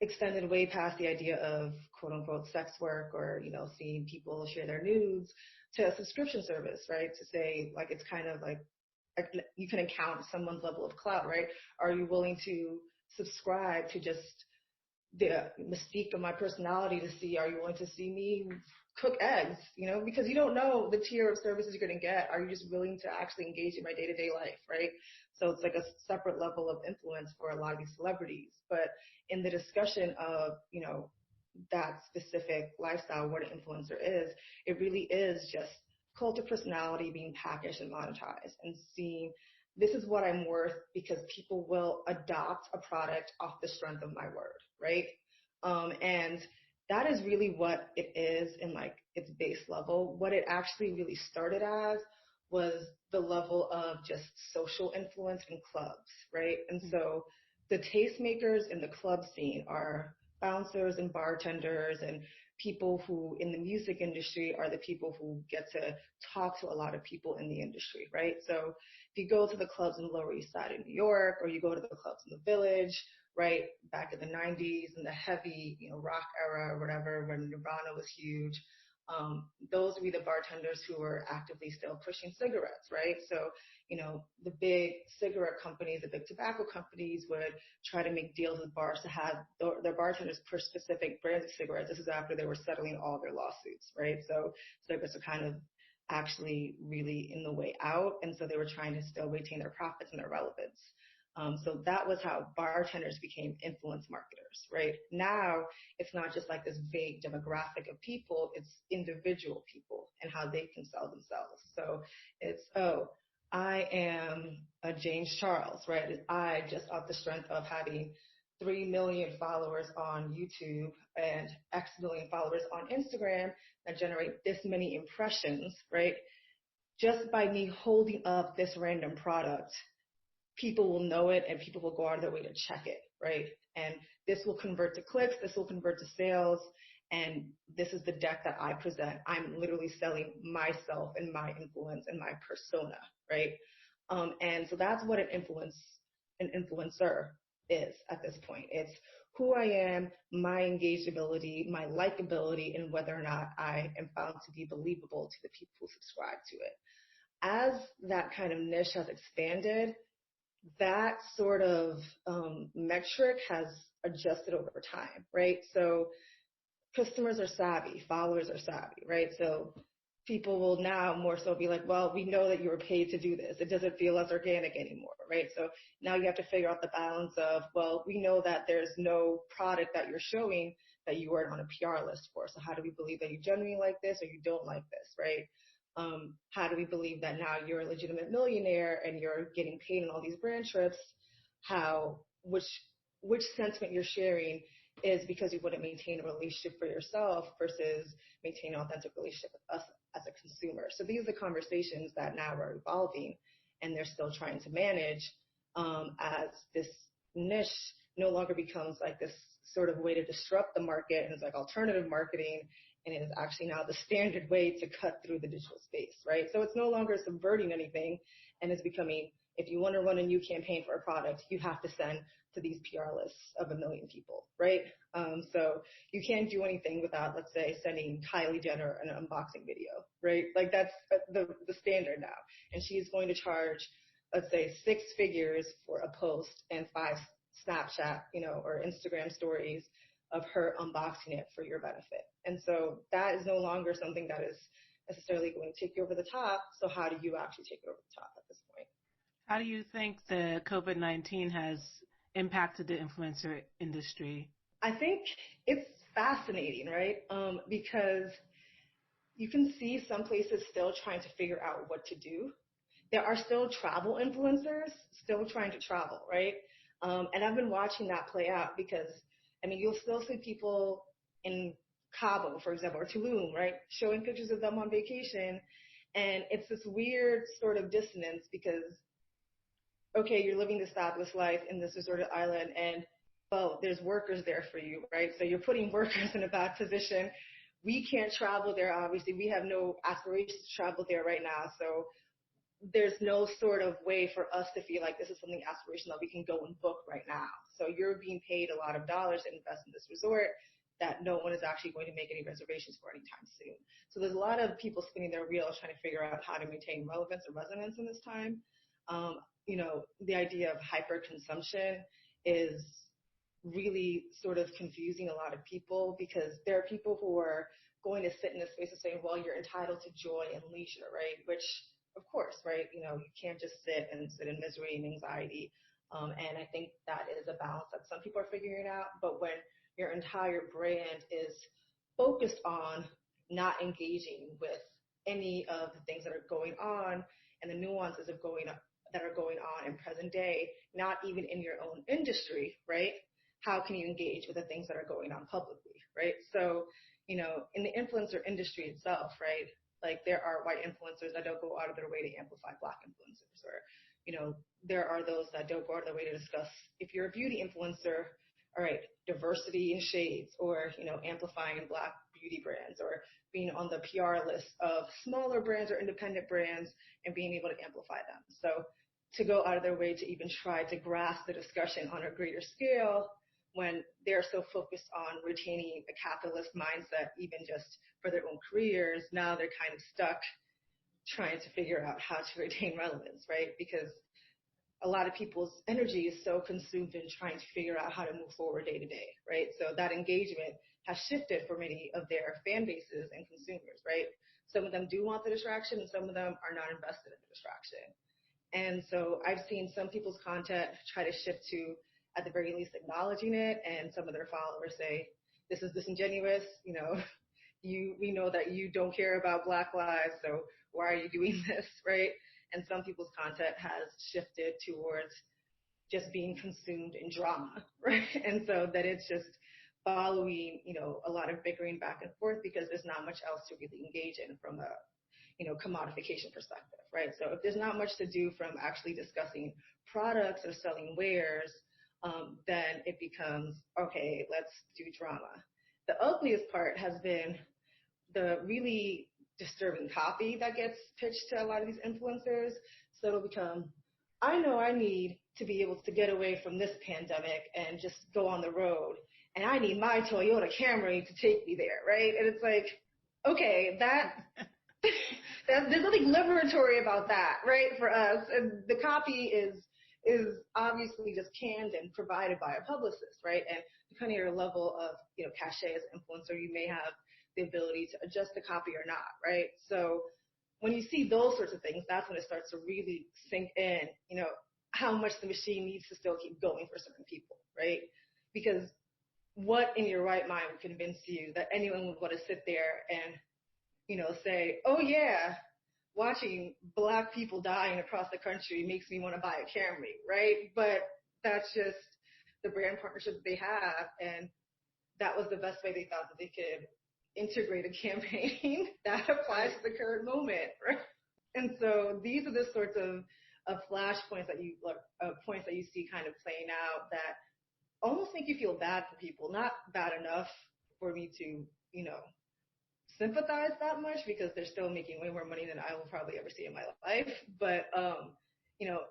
S6: extended way past the idea of quote unquote sex work or, seeing people share their nudes to a subscription service, right? To say like it's kind of like you can account someone's level of clout, right? Are you willing to subscribe to just the mystique of my personality to see, are you willing to see me cook eggs, because you don't know the tier of services you're going to get. Are you just willing to actually engage in my day-to-day life, right? So it's like a separate level of influence for a lot of these celebrities. But in the discussion of, that specific lifestyle, what an influencer is, it really is just cult of personality being packaged and monetized and seeing this is what I'm worth because people will adopt a product off the strength of my word, right? And that is really what it is in like its base level. What it actually really started as was the level of just social influence in clubs, right? And so the tastemakers in the club scene are bouncers and bartenders and people who in the music industry are the people who get to talk to a lot of people in the industry, right? So if you go to the clubs in the Lower East Side of New York, or you go to the clubs in the Village, right, back in the 90s and the heavy, rock era or whatever, when Nirvana was huge, those would be the bartenders who were actively still pushing cigarettes, right? So, the big cigarette companies, the big tobacco companies would try to make deals with bars to have their bartenders push specific brands of cigarettes. This is after they were settling all their lawsuits, right? So cigarettes are kind of actually really in the way out. And so they were trying to still retain their profits and their relevance. So that was how bartenders became influence marketers, right? Now it's not just like this vague demographic of people, it's individual people and how they can sell themselves. So it's, oh, I am a James Charles, right? I just off the strength of having 3 million followers on YouTube and X million followers on Instagram that generate this many impressions, right? Just by me holding up this random product, people will know it and people will go out of their way to check it, right? And this will convert to clicks, this will convert to sales, and this is the deck that I present. I'm literally selling myself and my influence and my persona, right? And so that's what an influencer is at this point. It's who I am, my engageability, my likability, and whether or not I am found to be believable to the people who subscribe to it. As that kind of niche has expanded, that sort of metric has adjusted over time, right? So customers are savvy, followers are savvy, right? So people will now more so be like, well, we know that you were paid to do this. It doesn't feel as organic anymore, right? So now you have to figure out the balance of, well, we know that there's no product that you're showing that you weren't on a PR list for. So how do we believe that you genuinely like this or you don't like this, right? How do we believe that now you're a legitimate millionaire and you're getting paid on all these brand trips? How, which sentiment you're sharing is because you want to maintain a relationship for yourself versus maintain an authentic relationship with us as a consumer. So these are the conversations that now are evolving and they're still trying to manage as this niche no longer becomes like this sort of way to disrupt the market and it's like alternative marketing and it is actually now the standard way to cut through the digital space, right? So it's no longer subverting anything and it's becoming, if you want to run a new campaign for a product, you have to send to these PR lists of 1 million people, right? So you can't do anything without, let's say, sending Kylie Jenner an unboxing video, right? Like that's the standard now. And she's going to charge, let's say, 6 figures for a post and 5 Snapchat, or Instagram stories of her unboxing it for your benefit. And so that is no longer something that is necessarily going to take you over the top. So how do you actually take it over the top at this point?
S4: How do you think the COVID-19 has impacted the influencer industry?
S6: I think it's fascinating, right? Because you can see some places still trying to figure out what to do. There are still travel influencers still trying to travel, right? And I've been watching that play out because, I mean, you'll still see people in Cabo, for example, or Tulum, right, showing pictures of them on vacation. And it's this weird sort of dissonance because, okay, you're living the established life in this deserted island and, well, there's workers there for you, right? So you're putting workers in a bad position. We can't travel there, obviously. We have no aspirations to travel there right now. So there's no sort of way for us to feel like this is something aspirational we can go and book right now. So you're being paid a lot of dollars to invest in this resort that no one is actually going to make any reservations for anytime soon. So there's a lot of people spinning their wheels trying to figure out how to maintain relevance or resonance in this time. The idea of hyper consumption is really sort of confusing a lot of people because there are people who are going to sit in this space and saying, well, you're entitled to joy and leisure, right? Which, of course, right? You can't just sit in misery and anxiety. And I think that is a balance that some people are figuring out. But when your entire brand is focused on not engaging with any of the things that are going on and the nuances of that are going on in present day, not even in your own industry, right? How can you engage with the things that are going on publicly, right? So, in the influencer industry itself, right? Like there are white influencers that don't go out of their way to amplify Black influencers, or, there are those that don't go out of their way to discuss, if you're a beauty influencer, all right, diversity in shades, or, amplifying Black beauty brands, or being on the PR list of smaller brands or independent brands and being able to amplify them. So to go out of their way to even try to grasp the discussion on a greater scale when they're so focused on retaining a capitalist mindset, even just for their own careers, now they're kind of stuck trying to figure out how to retain relevance, right? Because a lot of people's energy is so consumed in trying to figure out how to move forward day to day, right? So that engagement has shifted for many of their fan bases and consumers, right? Some of them do want the distraction and some of them are not invested in the distraction. And so I've seen some people's content try to shift to, at the very least, acknowledging it, and some of their followers say, this is disingenuous, we know that you don't care about Black lives, so why are you doing this, right? And some people's content has shifted towards just being consumed in drama, right? And so that it's just following, a lot of bickering back and forth because there's not much else to really engage in from a commodification perspective, right? So if there's not much to do from actually discussing products or selling wares, then it becomes, okay, let's do drama. The ugliest part has been the really disturbing copy that gets pitched to a lot of these influencers. So it'll become, I know I need to be able to get away from this pandemic and just go on the road. And I need my Toyota Camry to take me there, right? And it's like, okay, there's nothing liberatory about that, right, for us. And the copy is obviously just canned and provided by a publicist, right? And depending on your level of, cachet as an influencer, you may have the ability to adjust the copy or not, right? So when you see those sorts of things, that's when it starts to really sink in, how much the machine needs to still keep going for certain people, right? Because what in your right mind would convince you that anyone would want to sit there and, say, oh yeah, watching Black people dying across the country makes me want to buy a Camry, right? But that's just the brand partnership that they have, and that was the best way they thought that they could integrate a campaign that applies to the current moment, right? And so these are the sorts of flashpoints that points that you see kind of playing out that almost make you feel bad for people. Not bad enough for me to, sympathize that much because they're still making way more money than I will probably ever see in my life. But,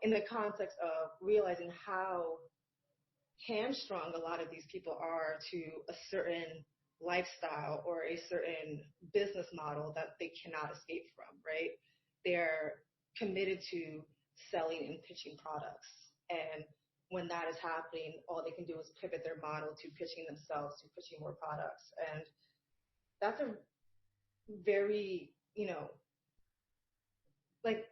S6: in the context of realizing how hamstrung a lot of these people are to a certain lifestyle or a certain business model that they cannot escape from, right? They're committed to selling and pitching products. And when that is happening, all they can do is pivot their model to pitching themselves, to pitching more products. And that's a very, like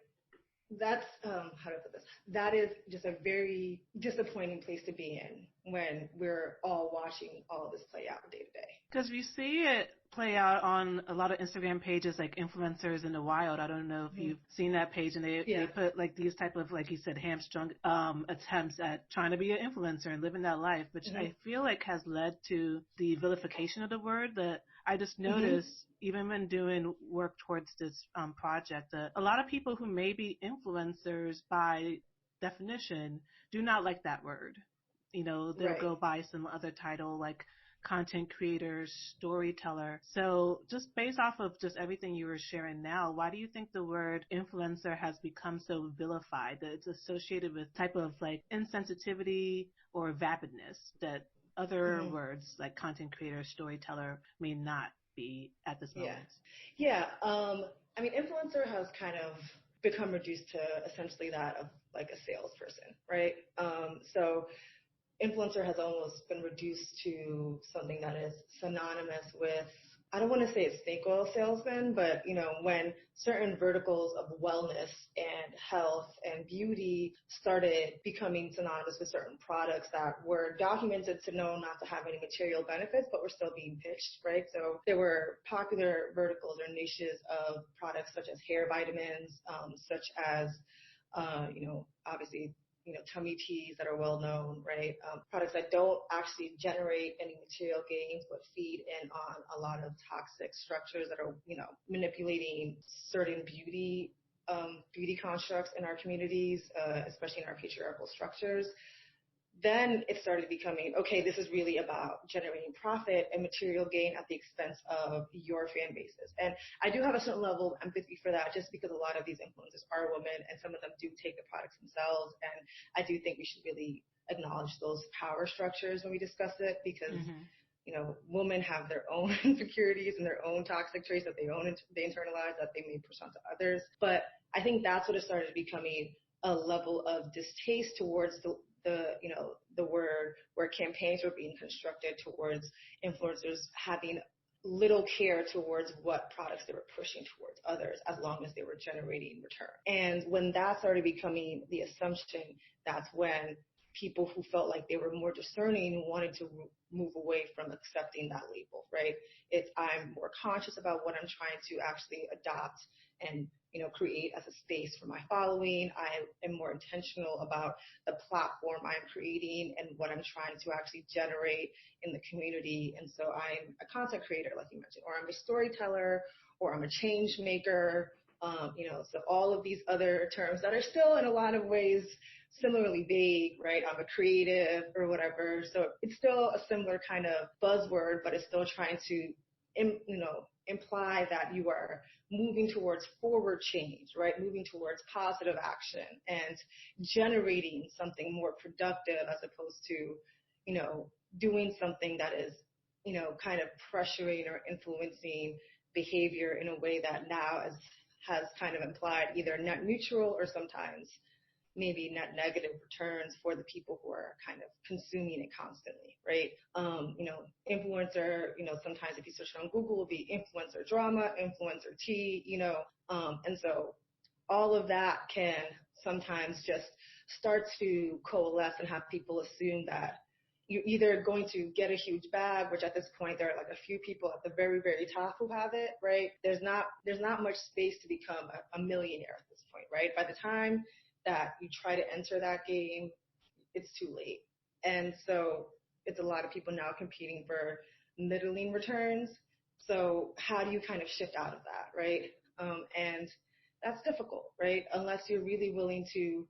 S6: that's how to put this. That is just a very disappointing place to be in when we're all watching all of this play out day to day.
S4: Because we see it play out on a lot of Instagram pages like Influencers in the Wild. I don't know if you've seen that page, and they put like these type of, like you said, hamstrung attempts at trying to be an influencer and living that life, which I feel like has led to the vilification of the word. That I just noticed, even when doing work towards this project, that a lot of people who may be influencers by definition do not like that word. They'll go by some other title like content creator, storyteller. So just based off of just everything you were sharing now, why do you think the word influencer has become so vilified, that it's associated with type of like insensitivity or vapidness that other words like content creator, storyteller may not be at this moment?
S6: Yeah. I mean, influencer has kind of become reduced to essentially that of like a salesperson, right? So influencer has almost been reduced to something that is synonymous with, I don't want to say it's snake oil salesman, but when certain verticals of wellness and health and beauty started becoming synonymous with certain products that were documented to know not to have any material benefits, but were still being pitched, right? So there were popular verticals or niches of products such as hair vitamins, such as, obviously, tummy teas that are well known, right? Products that don't actually generate any material gains, but feed in on a lot of toxic structures that are, manipulating certain beauty constructs in our communities, especially in our patriarchal structures. Then it started becoming, okay, this is really about generating profit and material gain at the expense of your fan bases. And I do have a certain level of empathy for that, just because a lot of these influencers are women and some of them do take the products themselves. And I do think we should really acknowledge those power structures when we discuss it, because women have their own insecurities and their own toxic traits that they internalize, that they may push onto others. But I think that's what it started becoming, a level of distaste towards the word, where campaigns were being constructed towards influencers having little care towards what products they were pushing towards others, as long as they were generating return. And when that started becoming the assumption, that's when people who felt like they were more discerning wanted to move away from accepting that label, right? I'm more conscious about what I'm trying to actually adopt and create as a space for my following. I am more intentional about the platform I'm creating and what I'm trying to actually generate in the community. And so I'm a content creator, like you mentioned, or I'm a storyteller, or I'm a change maker. So all of these other terms that are still in a lot of ways similarly vague, right? I'm a creative or whatever. So it's still a similar kind of buzzword, but it's still trying to, imply that you are moving towards forward change, right? Moving towards positive action and generating something more productive, as opposed to, doing something that is, kind of pressuring or influencing behavior in a way that now has kind of implied either net neutral or sometimes maybe net negative returns for the people who are kind of consuming it constantly, right? Influencer, sometimes if you search on Google, will be influencer drama, influencer tea, and so all of that can sometimes just start to coalesce and have people assume that you're either going to get a huge bag, which at this point there are like a few people at the very, very top who have it, right? There's not much space to become a millionaire at this point, right? By the time that you try to enter that game, it's too late. And so it's a lot of people now competing for middling returns. So how do you kind of shift out of that, right? And that's difficult, right? Unless you're really willing to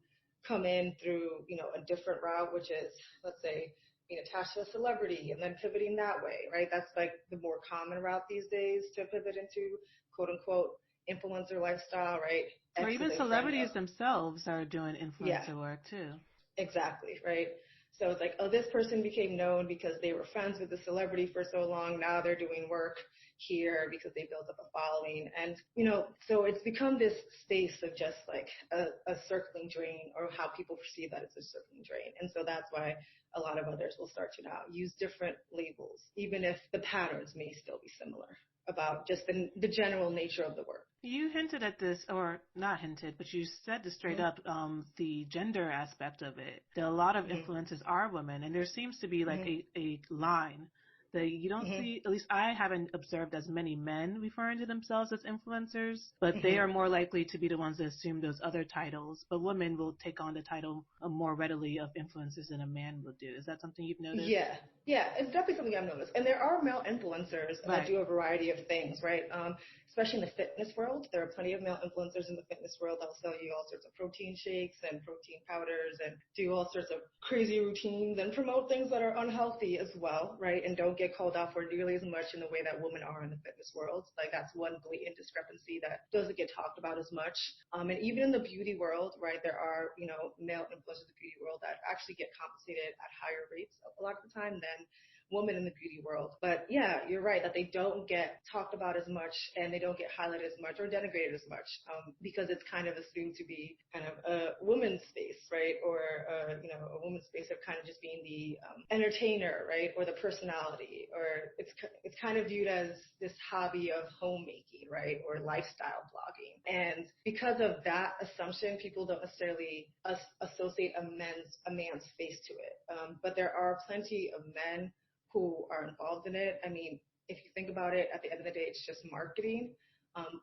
S6: come in through, a different route, which is, let's say, being attached to a celebrity and then pivoting that way, right? That's like the more common route these days to pivot into, quote unquote, influencer lifestyle, right?
S4: Or even celebrities themselves are doing influencer work too.
S6: Exactly, right? So it's like, oh, this person became known because they were friends with the celebrity for so long. Now they're doing work, here because they built up a following. And, so it's become this space of just like a circling drain, or how people perceive that it's a circling drain. And so that's why a lot of others will start to now use different labels, even if the patterns may still be similar about just the general nature of the work.
S4: You hinted at this, or not hinted, but you said this straight up, the gender aspect of it. That a lot of influencers are women, and there seems to be like a line that you don't see, at least I haven't observed as many men referring to themselves as influencers, but they are more likely to be the ones that assume those other titles. But women will take on the title more readily of influencers than a man will do. Is that something you've noticed?
S6: Yeah, it's definitely something I've noticed. And there are male influencers that do a variety of things, right? Especially in the fitness world. There are plenty of male influencers in the fitness world that'll sell you all sorts of protein shakes and protein powders and do all sorts of crazy routines and promote things that are unhealthy as well, right? And don't get called out for nearly as much in the way that women are in the fitness world. Like, that's one blatant discrepancy that doesn't get talked about as much. And even in the beauty world, right, there are, male influencers in the beauty world that actually get compensated at higher rates a lot of the time than women in the beauty world. But yeah, you're right that they don't get talked about as much, and they don't get highlighted as much or denigrated as much, because it's kind of assumed to be kind of a woman's space, right? Or, a woman's space of kind of just being the entertainer, right? Or the personality, or it's kind of viewed as this hobby of homemaking, right? Or lifestyle blogging. And because of that assumption, people don't necessarily associate a man's face to it. But there are plenty of men who are involved in it. I mean, if you think about it, at the end of the day, it's just marketing.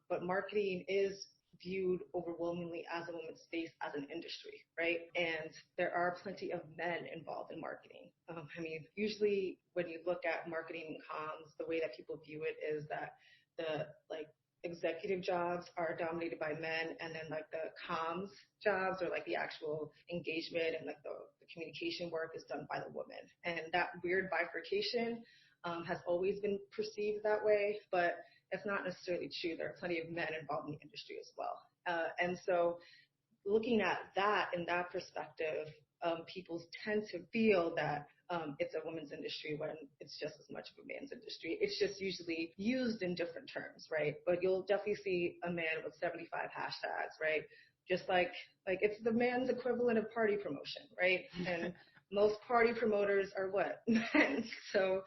S6: But marketing is viewed overwhelmingly as a woman's space, as an industry, right? And there are plenty of men involved in marketing. Usually when you look at marketing and comms, the way that people view it is that the executive jobs are dominated by men, and then like the comms jobs, or like the actual engagement and like the communication work, is done by the woman. And that weird bifurcation has always been perceived that way, but it's not necessarily true. There are plenty of men involved in the industry as well. And so looking at that in that perspective, people tend to feel that it's a women's industry when it's just as much of a man's industry. It's just usually used in different terms, right? But you'll definitely see a man with 75 hashtags, right? Just like it's the man's equivalent of party promotion, right? And most party promoters are what? Men. So,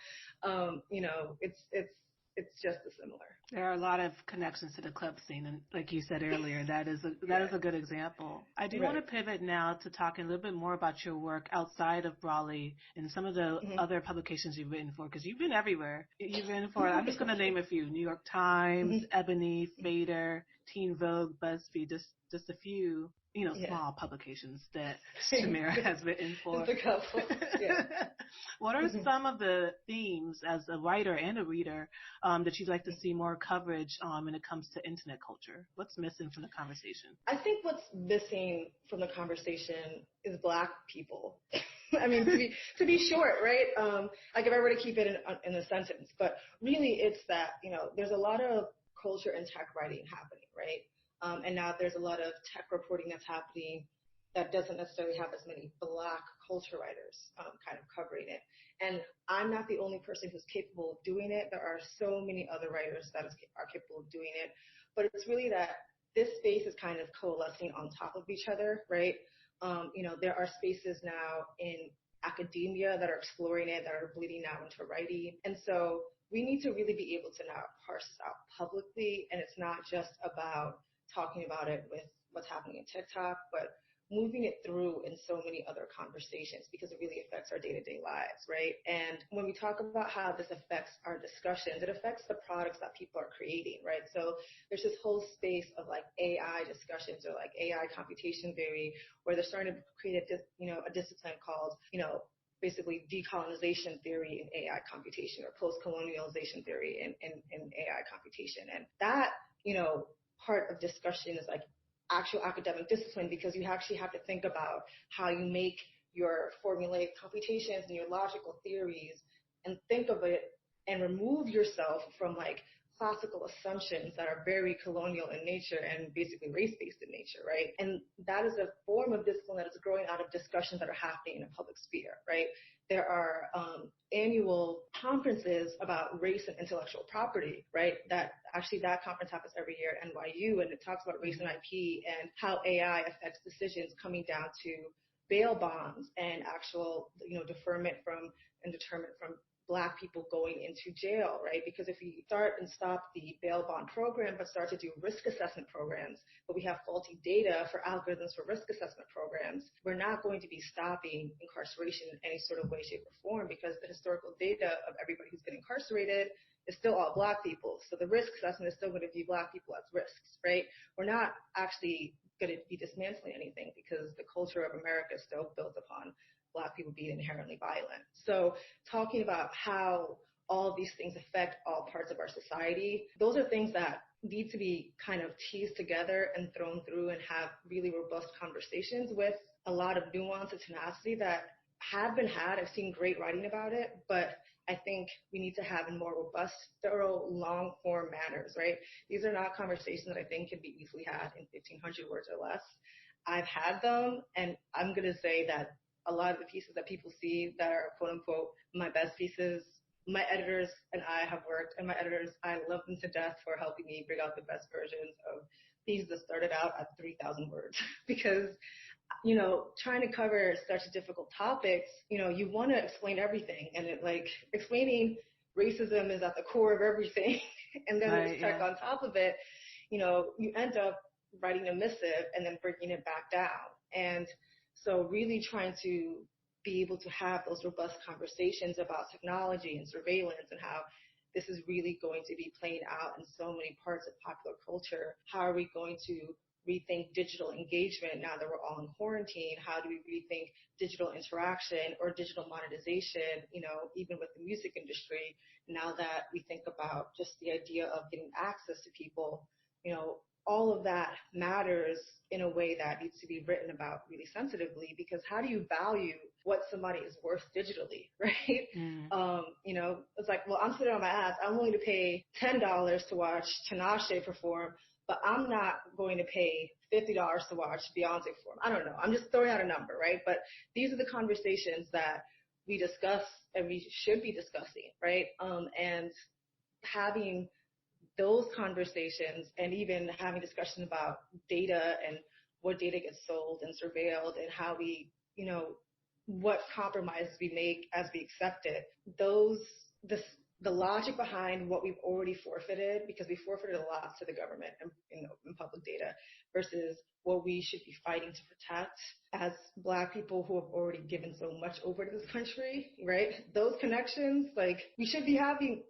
S6: it's just as similar.
S4: There are a lot of connections to the club scene, and like you said earlier, that is a good example. I do want to pivot now to talking a little bit more about your work outside of Brawley and some of the other publications you've written for, because you've been everywhere. You've written for, I'm just going to name a few: New York Times, Ebony, Fader, Teen Vogue, BuzzFeed, just a few, small publications that Tamara has written for.
S6: Just a couple. Yeah.
S4: What are some of the themes as a writer and a reader that you'd like to see more coverage when it comes to internet culture? What's missing from the conversation?
S6: I think what's missing from the conversation is Black people. To be short, right? Like if I were to keep it in a sentence, but really it's that, there's a lot of culture and tech writing happening, right? And now there's a lot of tech reporting that's happening that doesn't necessarily have as many Black culture writers kind of covering it. And I'm not the only person who's capable of doing it. There are so many other writers that are capable of doing it. But it's really that this space is kind of coalescing on top of each other, right? There are spaces now in academia that are exploring it, that are bleeding out into writing. And so we need to really be able to now parse this out publicly. And it's not just about talking about it with what's happening in TikTok, but moving it through in so many other conversations, because it really affects our day-to-day lives, right? And when we talk about how this affects our discussions, it affects the products that people are creating, right? So there's this whole space of like AI discussions, or like AI computation theory, where they're starting to create a discipline called, basically decolonization theory in AI computation, or post-colonialization theory in AI computation. And that, part of discussion is like actual academic discipline, because you actually have to think about how you make your formulaic computations and your logical theories, and think of it and remove yourself from like classical assumptions that are very colonial in nature and basically race-based in nature, right? And that is a form of discipline that is growing out of discussions that are happening in a public sphere, right? There are annual conferences about race and intellectual property, right? That conference happens every year at NYU, and it talks about race and IP and how AI affects decisions coming down to bail bonds and actual, deferment from and deterrent from Black people going into jail, right? Because if we start and stop the bail bond program, but start to do risk assessment programs, but we have faulty data for algorithms for risk assessment programs, we're not going to be stopping incarceration in any sort of way, shape, or form, because the historical data of everybody who's been incarcerated is still all Black people. So the risk assessment is still going to view Black people as risks, right? We're not actually going to be dismantling anything because the culture of America is still built upon Black people being inherently violent. So talking about how all of these things affect all parts of our society, those are things that need to be kind of teased together and thrown through and have really robust conversations with a lot of nuance and tenacity that have been had. I've seen great writing about it, but I think we need to have in more robust, thorough, long-form manners, right? These are not conversations that I think can be easily had in 1,500 words or less. I've had them, and I'm going to say that a lot of the pieces that people see that are quote unquote my best pieces, my editors and I have worked, and my editors, I love them to death for helping me bring out the best versions of pieces that started out at 3,000 words because, trying to cover such difficult topics, you want to explain everything, and explaining racism is at the core of everything. And then there's tech on top of it, you end up writing a missive and then breaking it back down. And so really trying to be able to have those robust conversations about technology and surveillance and how this is really going to be playing out in so many parts of popular culture. How are we going to rethink digital engagement now that we're all in quarantine? How do we rethink digital interaction or digital monetization, even with the music industry, now that we think about just the idea of getting access to people, all of that matters in a way that needs to be written about really sensitively, because how do you value what somebody is worth digitally, right? It's like, well, I'm sitting on my ass. I'm willing to pay $10 to watch Tinashe perform, but I'm not going to pay $50 to watch Beyonce perform. I don't know. I'm just throwing out a number, right? But these are the conversations that we discuss and we should be discussing, right? And having those conversations and even having discussions about data and what data gets sold and surveilled and how we, what compromises we make as we accept it. The logic behind what we've already forfeited, because we forfeited a lot to the government and in public data, versus what we should be fighting to protect as Black people who have already given so much over to this country, right? Those connections, we should be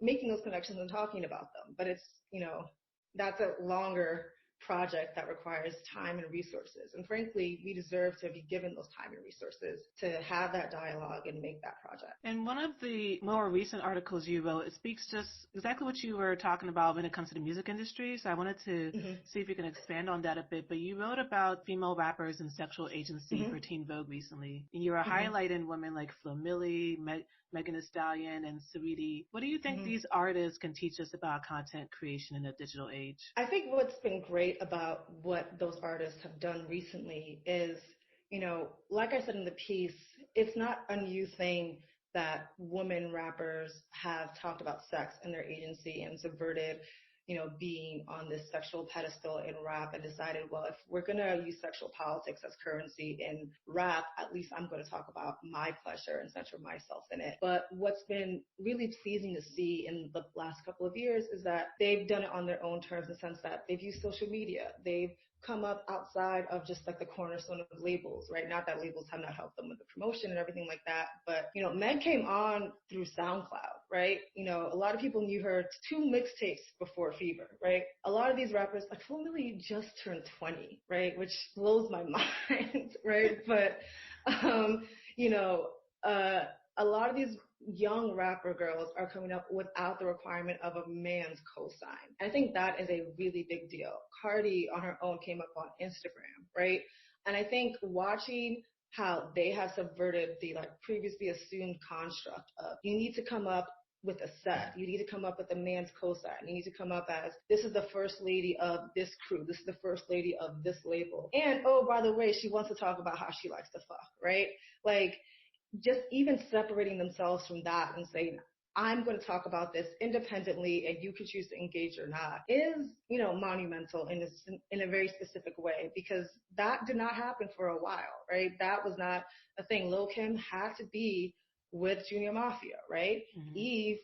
S6: making those connections and talking about them. But it's, that's a longer project that requires time and resources. And frankly, we deserve to be given those time and resources to have that dialogue and make that project.
S4: In one of the more recent articles you wrote, it speaks just exactly what you were talking about when it comes to the music industry. So I wanted to see if you can expand on that a bit. But you wrote about female rappers and sexual agency for Teen Vogue recently. And you were highlighting women like Flo Milli, Megan Thee Stallion, and Saweetie. What do you think these artists can teach us about content creation in a digital age?
S6: I think what's been great about what those artists have done recently is, like I said in the piece, it's not a new thing that women rappers have talked about sex and their agency and subverted, being on this sexual pedestal in rap and decided, well, if we're going to use sexual politics as currency in rap, at least I'm going to talk about my pleasure and center myself in it. But what's been really pleasing to see in the last couple of years is that they've done it on their own terms, in the sense that they've used social media. They've come up outside of just the cornerstone of labels, right? Not that labels have not helped them with the promotion and everything like that, but, Meg came on through SoundCloud, right? A lot of people knew her 2 mixtapes before Fever, right? A lot of these rappers, like Flo Milli just turned 20, right? Which blows my mind, right? But, a lot of these young rapper girls are coming up without the requirement of a man's cosign. I think that is a really big deal. Cardi on her own came up on Instagram, right? And I think watching how they have subverted the previously assumed construct of you need to come up with a set. You need to come up with a man's cosign. You need to come up as, this is the first lady of this crew. This is the first lady of this label. And, oh, by the way, she wants to talk about how she likes to fuck, right? Like, just even separating themselves from that and saying, I'm going to talk about this independently and you can choose to engage or not is, monumental in a very specific way, because that did not happen for a while, right? That was not a thing. Lil' Kim had to be with Junior Mafia, right?
S4: Mm-hmm.
S6: Eve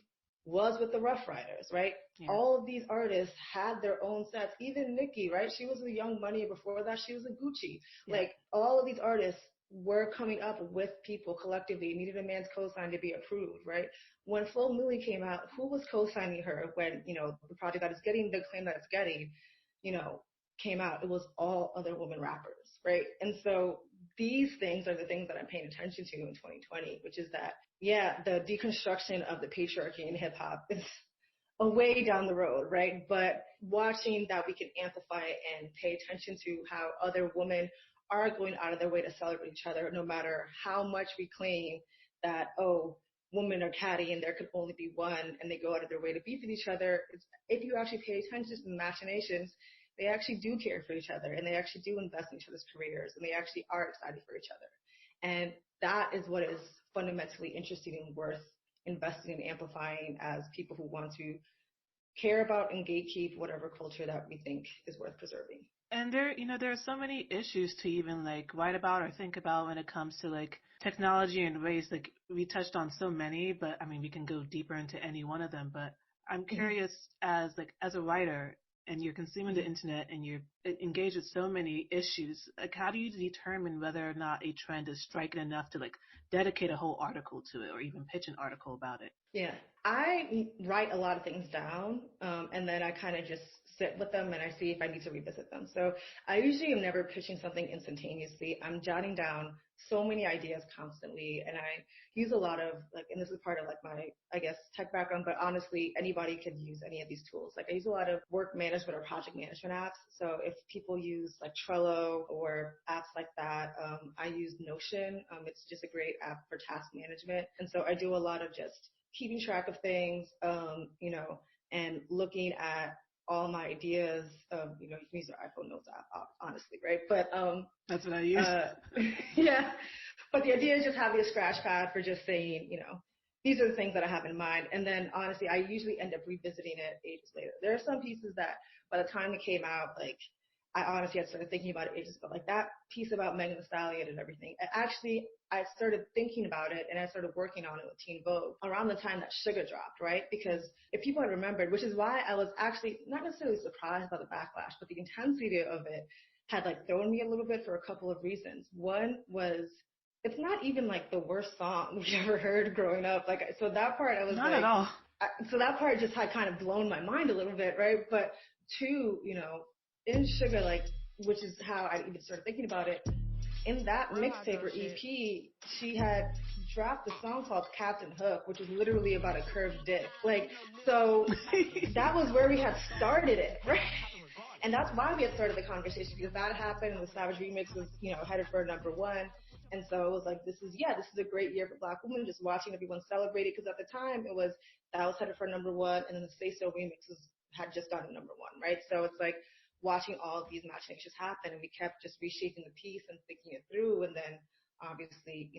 S6: was with the Rough Riders, right?
S4: Yeah.
S6: All of these artists had their own sets. Even Nicki, right? She was with Young Money. Before that, she was with Gucci.
S4: Yeah.
S6: Like, all of these artists were coming up with people collectively, needed a man's cosign to be approved, right? When Flo Milli came out, who was co-signing her when, the project that is getting the acclaim that it's getting, came out? It was all other women rappers, right? And so these things are the things that I'm paying attention to in 2020, which is that, yeah, the deconstruction of the patriarchy in hip hop is a way down the road, right? But watching that we can amplify and pay attention to how other women are going out of their way to celebrate each other, no matter how much we claim that, oh, women are catty and there could only be one, and they go out of their way to beef with each other. If you actually pay attention to the machinations, they actually do care for each other, and they actually do invest in each other's careers, and they actually are excited for each other. And that is what is fundamentally interesting and worth investing in amplifying as people who want to care about and gatekeep whatever culture that we think is worth preserving.
S4: And there are so many issues to even like write about or think about when it comes to like technology and race. Like we touched on so many, but I mean, we can go deeper into any one of them. But I'm curious as a writer, and you're consuming the internet and you're engaged with so many issues, like how do you determine whether or not a trend is striking enough to like dedicate a whole article to it or even pitch an article about it?
S6: Yeah, I write a lot of things down, and then I kind of just sit with them and I see if I need to revisit them. So I usually am never pitching something instantaneously. I'm jotting down so many ideas constantly, and I use a lot of and this is part of my, I guess, tech background, but honestly, anybody could use any of these tools. Like I use a lot of work management or project management apps. So if people use like Trello or apps like that, I use Notion. It's just a great app for task management. And so I do a lot of just keeping track of things, and looking at all my ideas. You can use your iPhone notes app, honestly, right? But
S4: that's what I use.
S6: Yeah. But the idea is just having a scratch pad for just saying, these are the things that I have in mind. And then honestly, I usually end up revisiting it ages later. There are some pieces that by the time it came out, I honestly had started thinking about it ages ago, like that piece about Megan Thee Stallion and everything. I started thinking about it and I started working on it with Teen Vogue around the time that Sugar dropped, right? Because if people had remembered, which is why I was actually not necessarily surprised by the backlash, but the intensity of it had thrown me a little bit for a couple of reasons. One was, it's not even the worst song we've ever heard growing up. So that part I was
S4: not at all.
S6: So that part just had kind of blown my mind a little bit, right? But two, in Sugar, which is how I even started thinking about it, in that mixtape or EP, she had dropped a song called Captain Hook, which is literally about a curved dick. So that was where we had started it, right? And that's why we had started the conversation, because that happened and the Savage remix was, headed for #1. And so it was this is a great year for Black women, just watching everyone celebrate it, because at the time that was headed for #1, and then the Say So remixes had just gotten #1, right? So it's watching all of these machinations happen, and we kept just reshaping the piece and thinking it through, and then obviously,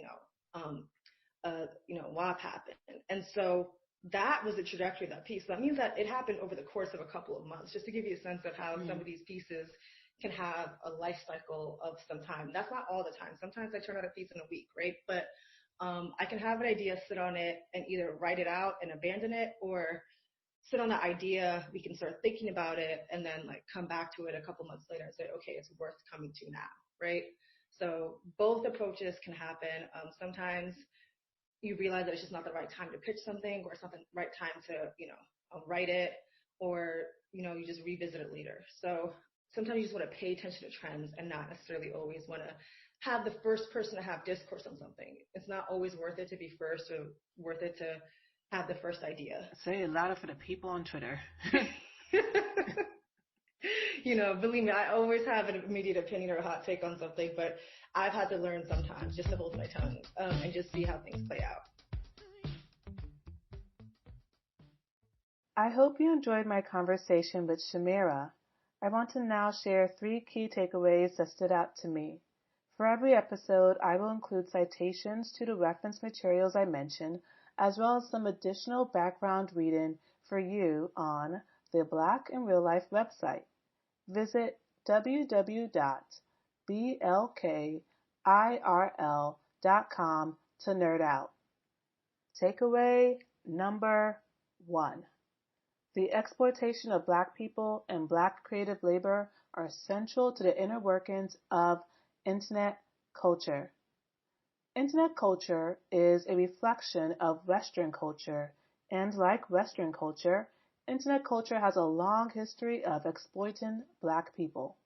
S6: WAP happened. And so that was the trajectory of that piece. So that means that it happened over the course of a couple of months, just to give you a sense of how some of these pieces can have a life cycle of some time. That's not all the time. Sometimes I turn out a piece in a week, right? But I can have an idea, sit on it, and either write it out and abandon it, or sit on the idea, we can start thinking about it, and then come back to it a couple months later and say, okay, it's worth coming to now, right? So both approaches can happen. Sometimes you realize that it's just not the right time to pitch something, or it's not the right time to, write it, or, you just revisit it later. So sometimes you just want to pay attention to trends and not necessarily always want to have the first person to have discourse on something. It's not always worth it to be first, or worth it to have the first idea.
S4: Say it louder for the people on Twitter.
S6: Believe me, I always have an immediate opinion or a hot take on something, but I've had to learn sometimes just to hold my tongue and just see how things play out.
S4: I hope you enjoyed my conversation with Shamira. I want to now share 3 key takeaways that stood out to me. For every episode, I will include citations to the reference materials I mentioned, as well as some additional background reading for you on the Black in Real Life website. Visit www.blkirl.com to nerd out. Takeaway number 1. The exploitation of Black people and Black creative labor are central to the inner workings of Internet culture. Internet culture is a reflection of Western culture, and like Western culture, Internet culture has a long history of exploiting Black people.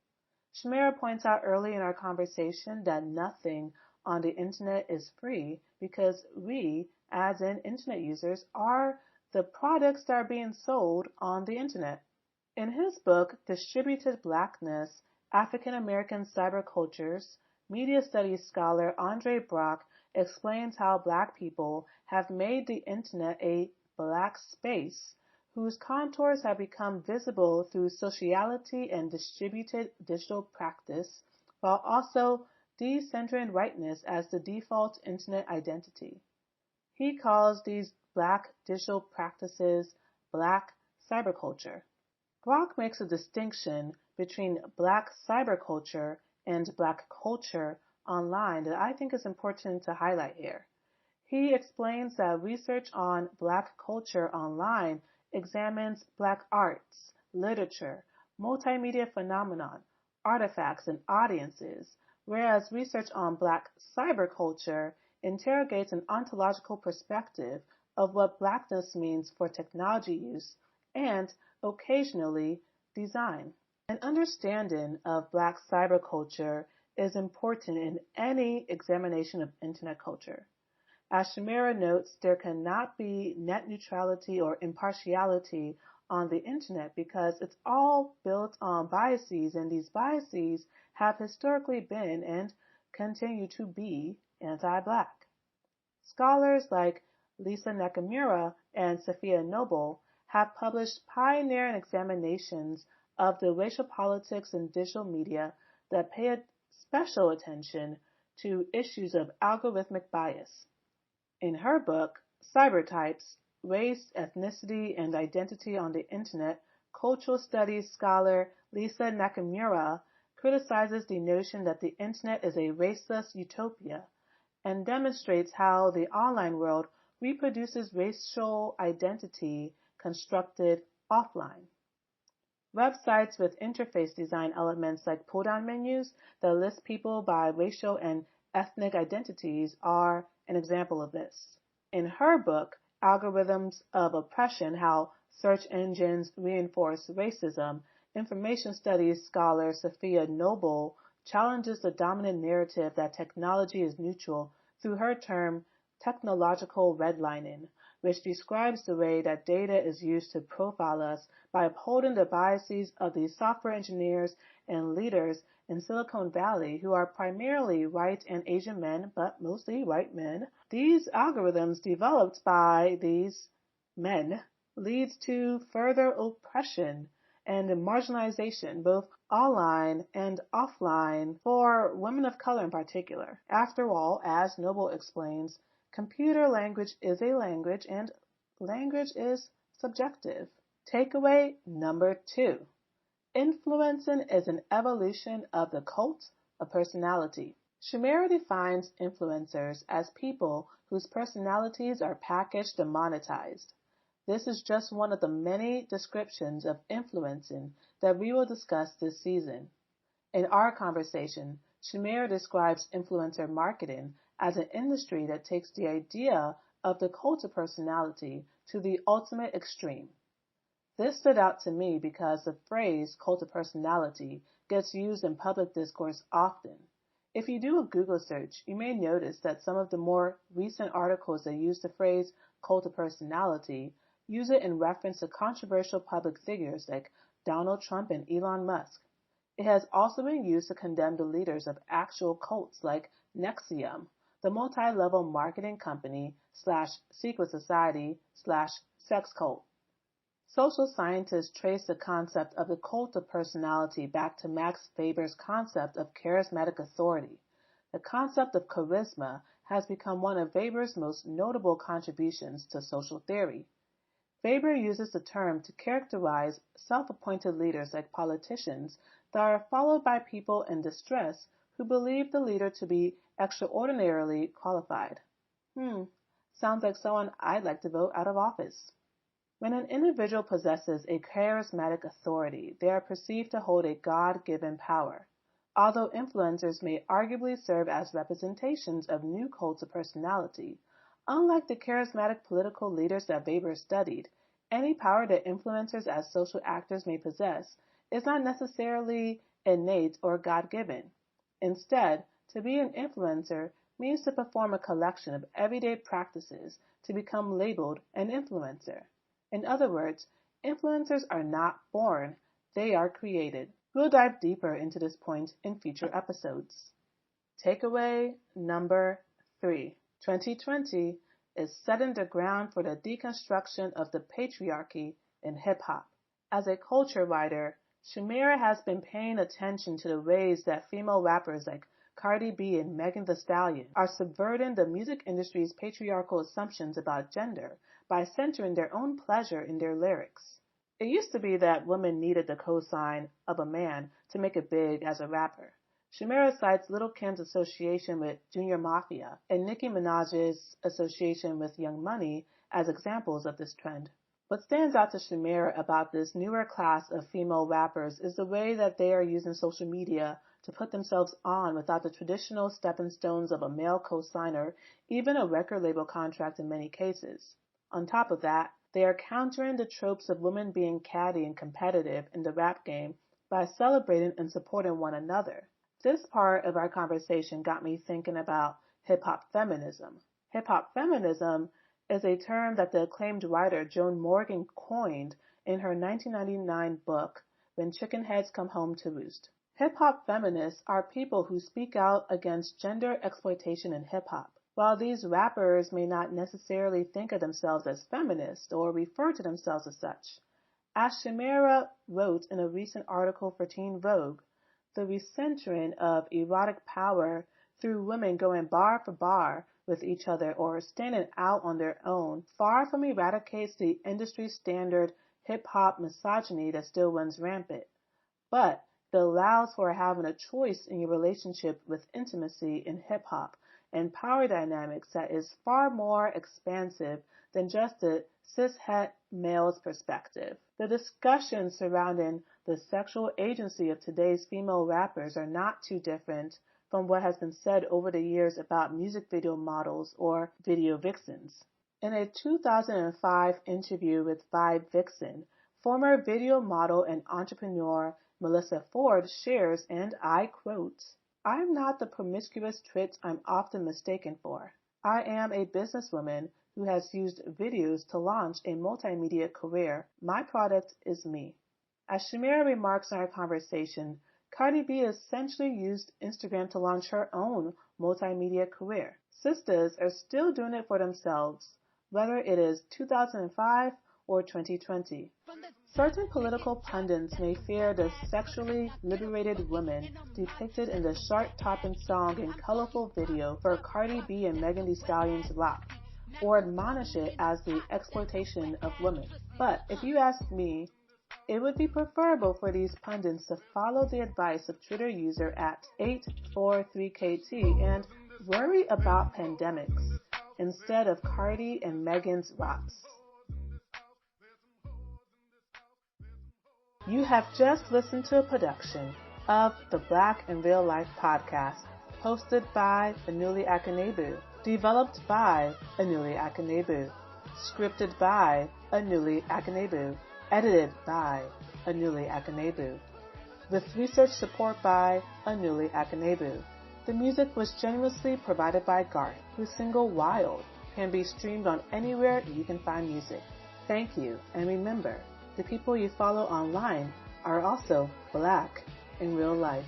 S4: Shamira points out early in our conversation that nothing on the Internet is free because we, as in Internet users, are the products that are being sold on the Internet. In his book, Distributed Blackness, African American Cybercultures, media studies scholar Andre Brock explains how Black people have made the Internet a Black space whose contours have become visible through sociality and distributed digital practice, while also decentering whiteness as the default Internet identity. He calls these Black digital practices Black cyberculture. Brock makes a distinction between Black cyberculture and Black culture online that I think is important to highlight here. He explains that research on Black culture online examines Black arts, literature, multimedia phenomenon, artifacts, and audiences, whereas research on Black cyberculture interrogates an ontological perspective of what Blackness means for technology use and, occasionally, design. An understanding of Black cyberculture is important in any examination of Internet culture. As Shamira notes, there cannot be net neutrality or impartiality on the Internet because it's all built on biases, and these biases have historically been and continue to be anti-Black. Scholars like Lisa Nakamura and Sophia Noble have published pioneering examinations of the racial politics in digital media that pay special attention to issues of algorithmic bias. In her book, Cybertypes, Race, Ethnicity, and Identity on the Internet, cultural studies scholar Lisa Nakamura criticizes the notion that the Internet is a raceless utopia and demonstrates how the online world reproduces racial identity constructed offline. Websites with interface design elements like pull-down menus that list people by racial and ethnic identities are an example of this. In her book, Algorithms of Oppression, How Search Engines Reinforce Racism, information studies scholar Sophia Noble challenges the dominant narrative that technology is neutral through her term technological redlining, which describes the way that data is used to profile us by upholding the biases of the software engineers and leaders in Silicon Valley who are primarily white and Asian men, but mostly white men. These algorithms developed by these men leads to further oppression and marginalization, both online and offline, for women of color in particular. After all, as Noble explains, computer language is a language and language is subjective. Takeaway number 2. Influencing is an evolution of the cult of personality. Shamira defines influencers as people whose personalities are packaged and monetized. This is just one of the many descriptions of influencing that we will discuss this season. In our conversation, Shamira describes influencer marketing as an industry that takes the idea of the cult of personality to the ultimate extreme. This stood out to me because the phrase cult of personality gets used in public discourse often. If you do a Google search, you may notice that some of the more recent articles that use the phrase cult of personality use it in reference to controversial public figures like Donald Trump and Elon Musk. It has also been used to condemn the leaders of actual cults like NXIVM, the multi-level marketing company / secret society / sex cult. Social scientists trace the concept of the cult of personality back to Max Weber's concept of charismatic authority. The concept of charisma has become one of Weber's most notable contributions to social theory. Weber uses the term to characterize self-appointed leaders like politicians that are followed by people in distress who believe the leader to be extraordinarily qualified. Sounds like someone I'd like to vote out of office. When an individual possesses a charismatic authority, they are perceived to hold a God-given power. Although influencers may arguably serve as representations of new cults of personality, unlike the charismatic political leaders that Weber studied, any power that influencers as social actors may possess is not necessarily innate or God-given. Instead, to be an influencer means to perform a collection of everyday practices to become labeled an influencer. In other words, influencers are not born, they are created. We'll dive deeper into this point in future episodes. Takeaway number 3. 2020 is setting the ground for the deconstruction of the patriarchy in hip-hop. As a culture writer, Shamira has been paying attention to the ways that female rappers like Cardi B and Megan Thee Stallion are subverting the music industry's patriarchal assumptions about gender by centering their own pleasure in their lyrics. It used to be that women needed the cosign of a man to make it big as a rapper. Shamira cites Lil' Kim's association with Junior Mafia and Nicki Minaj's association with Young Money as examples of this trend. What stands out to Shamira about this newer class of female rappers is the way that they are using social media to put themselves on without the traditional stepping stones of a male co-signer, even a record label contract in many cases. On top of that, they are countering the tropes of women being catty and competitive in the rap game by celebrating and supporting one another. This part of our conversation got me thinking about hip-hop feminism. Hip-hop feminism is a term that the acclaimed writer Joan Morgan coined in her 1999 book, When Chicken Heads Come Home to Roost. Hip-hop feminists are people who speak out against gender exploitation in hip-hop. While these rappers may not necessarily think of themselves as feminists or refer to themselves as such, as Shamira wrote in a recent article for Teen Vogue, the recentering of erotic power through women going bar for bar with each other or standing out on their own far from eradicates the industry standard hip-hop misogyny that still runs rampant, but it allows for having a choice in your relationship with intimacy in hip-hop and power dynamics that is far more expansive than just the cishet male's perspective. The discussions surrounding the sexual agency of today's female rappers are not too different from what has been said over the years about music video models or video vixens. In a 2005 interview with Vibe Vixen, former video model and entrepreneur Melissa Ford shares, and I quote, "I'm not the promiscuous twit I'm often mistaken for. I am a businesswoman who has used videos to launch a multimedia career. My product is me." As Shamira remarks in our conversation, Cardi B essentially used Instagram to launch her own multimedia career. Sisters are still doing it for themselves, whether it is 2005 or 2020. Certain political pundits may fear the sexually liberated women depicted in the chart-topping song and colorful video for Cardi B and Megan Thee Stallion's WAP, or admonish it as the exploitation of women. But if you ask me, it would be preferable for these pundits to follow the advice of Twitter user at 843KT and worry about pandemics instead of Cardi and Megan's WAPs. You have just listened to a production of the Black in Real Life podcast, hosted by Anuli Akanebu, developed by Anuli Akanebu, scripted by Anuli Akanebu, edited by Anuli Akanebu, with research support by Anuli Akanebu. The music was generously provided by Garth, whose single Wild can be streamed on anywhere you can find music. Thank you, and remember, the people you follow online are also Black in real life.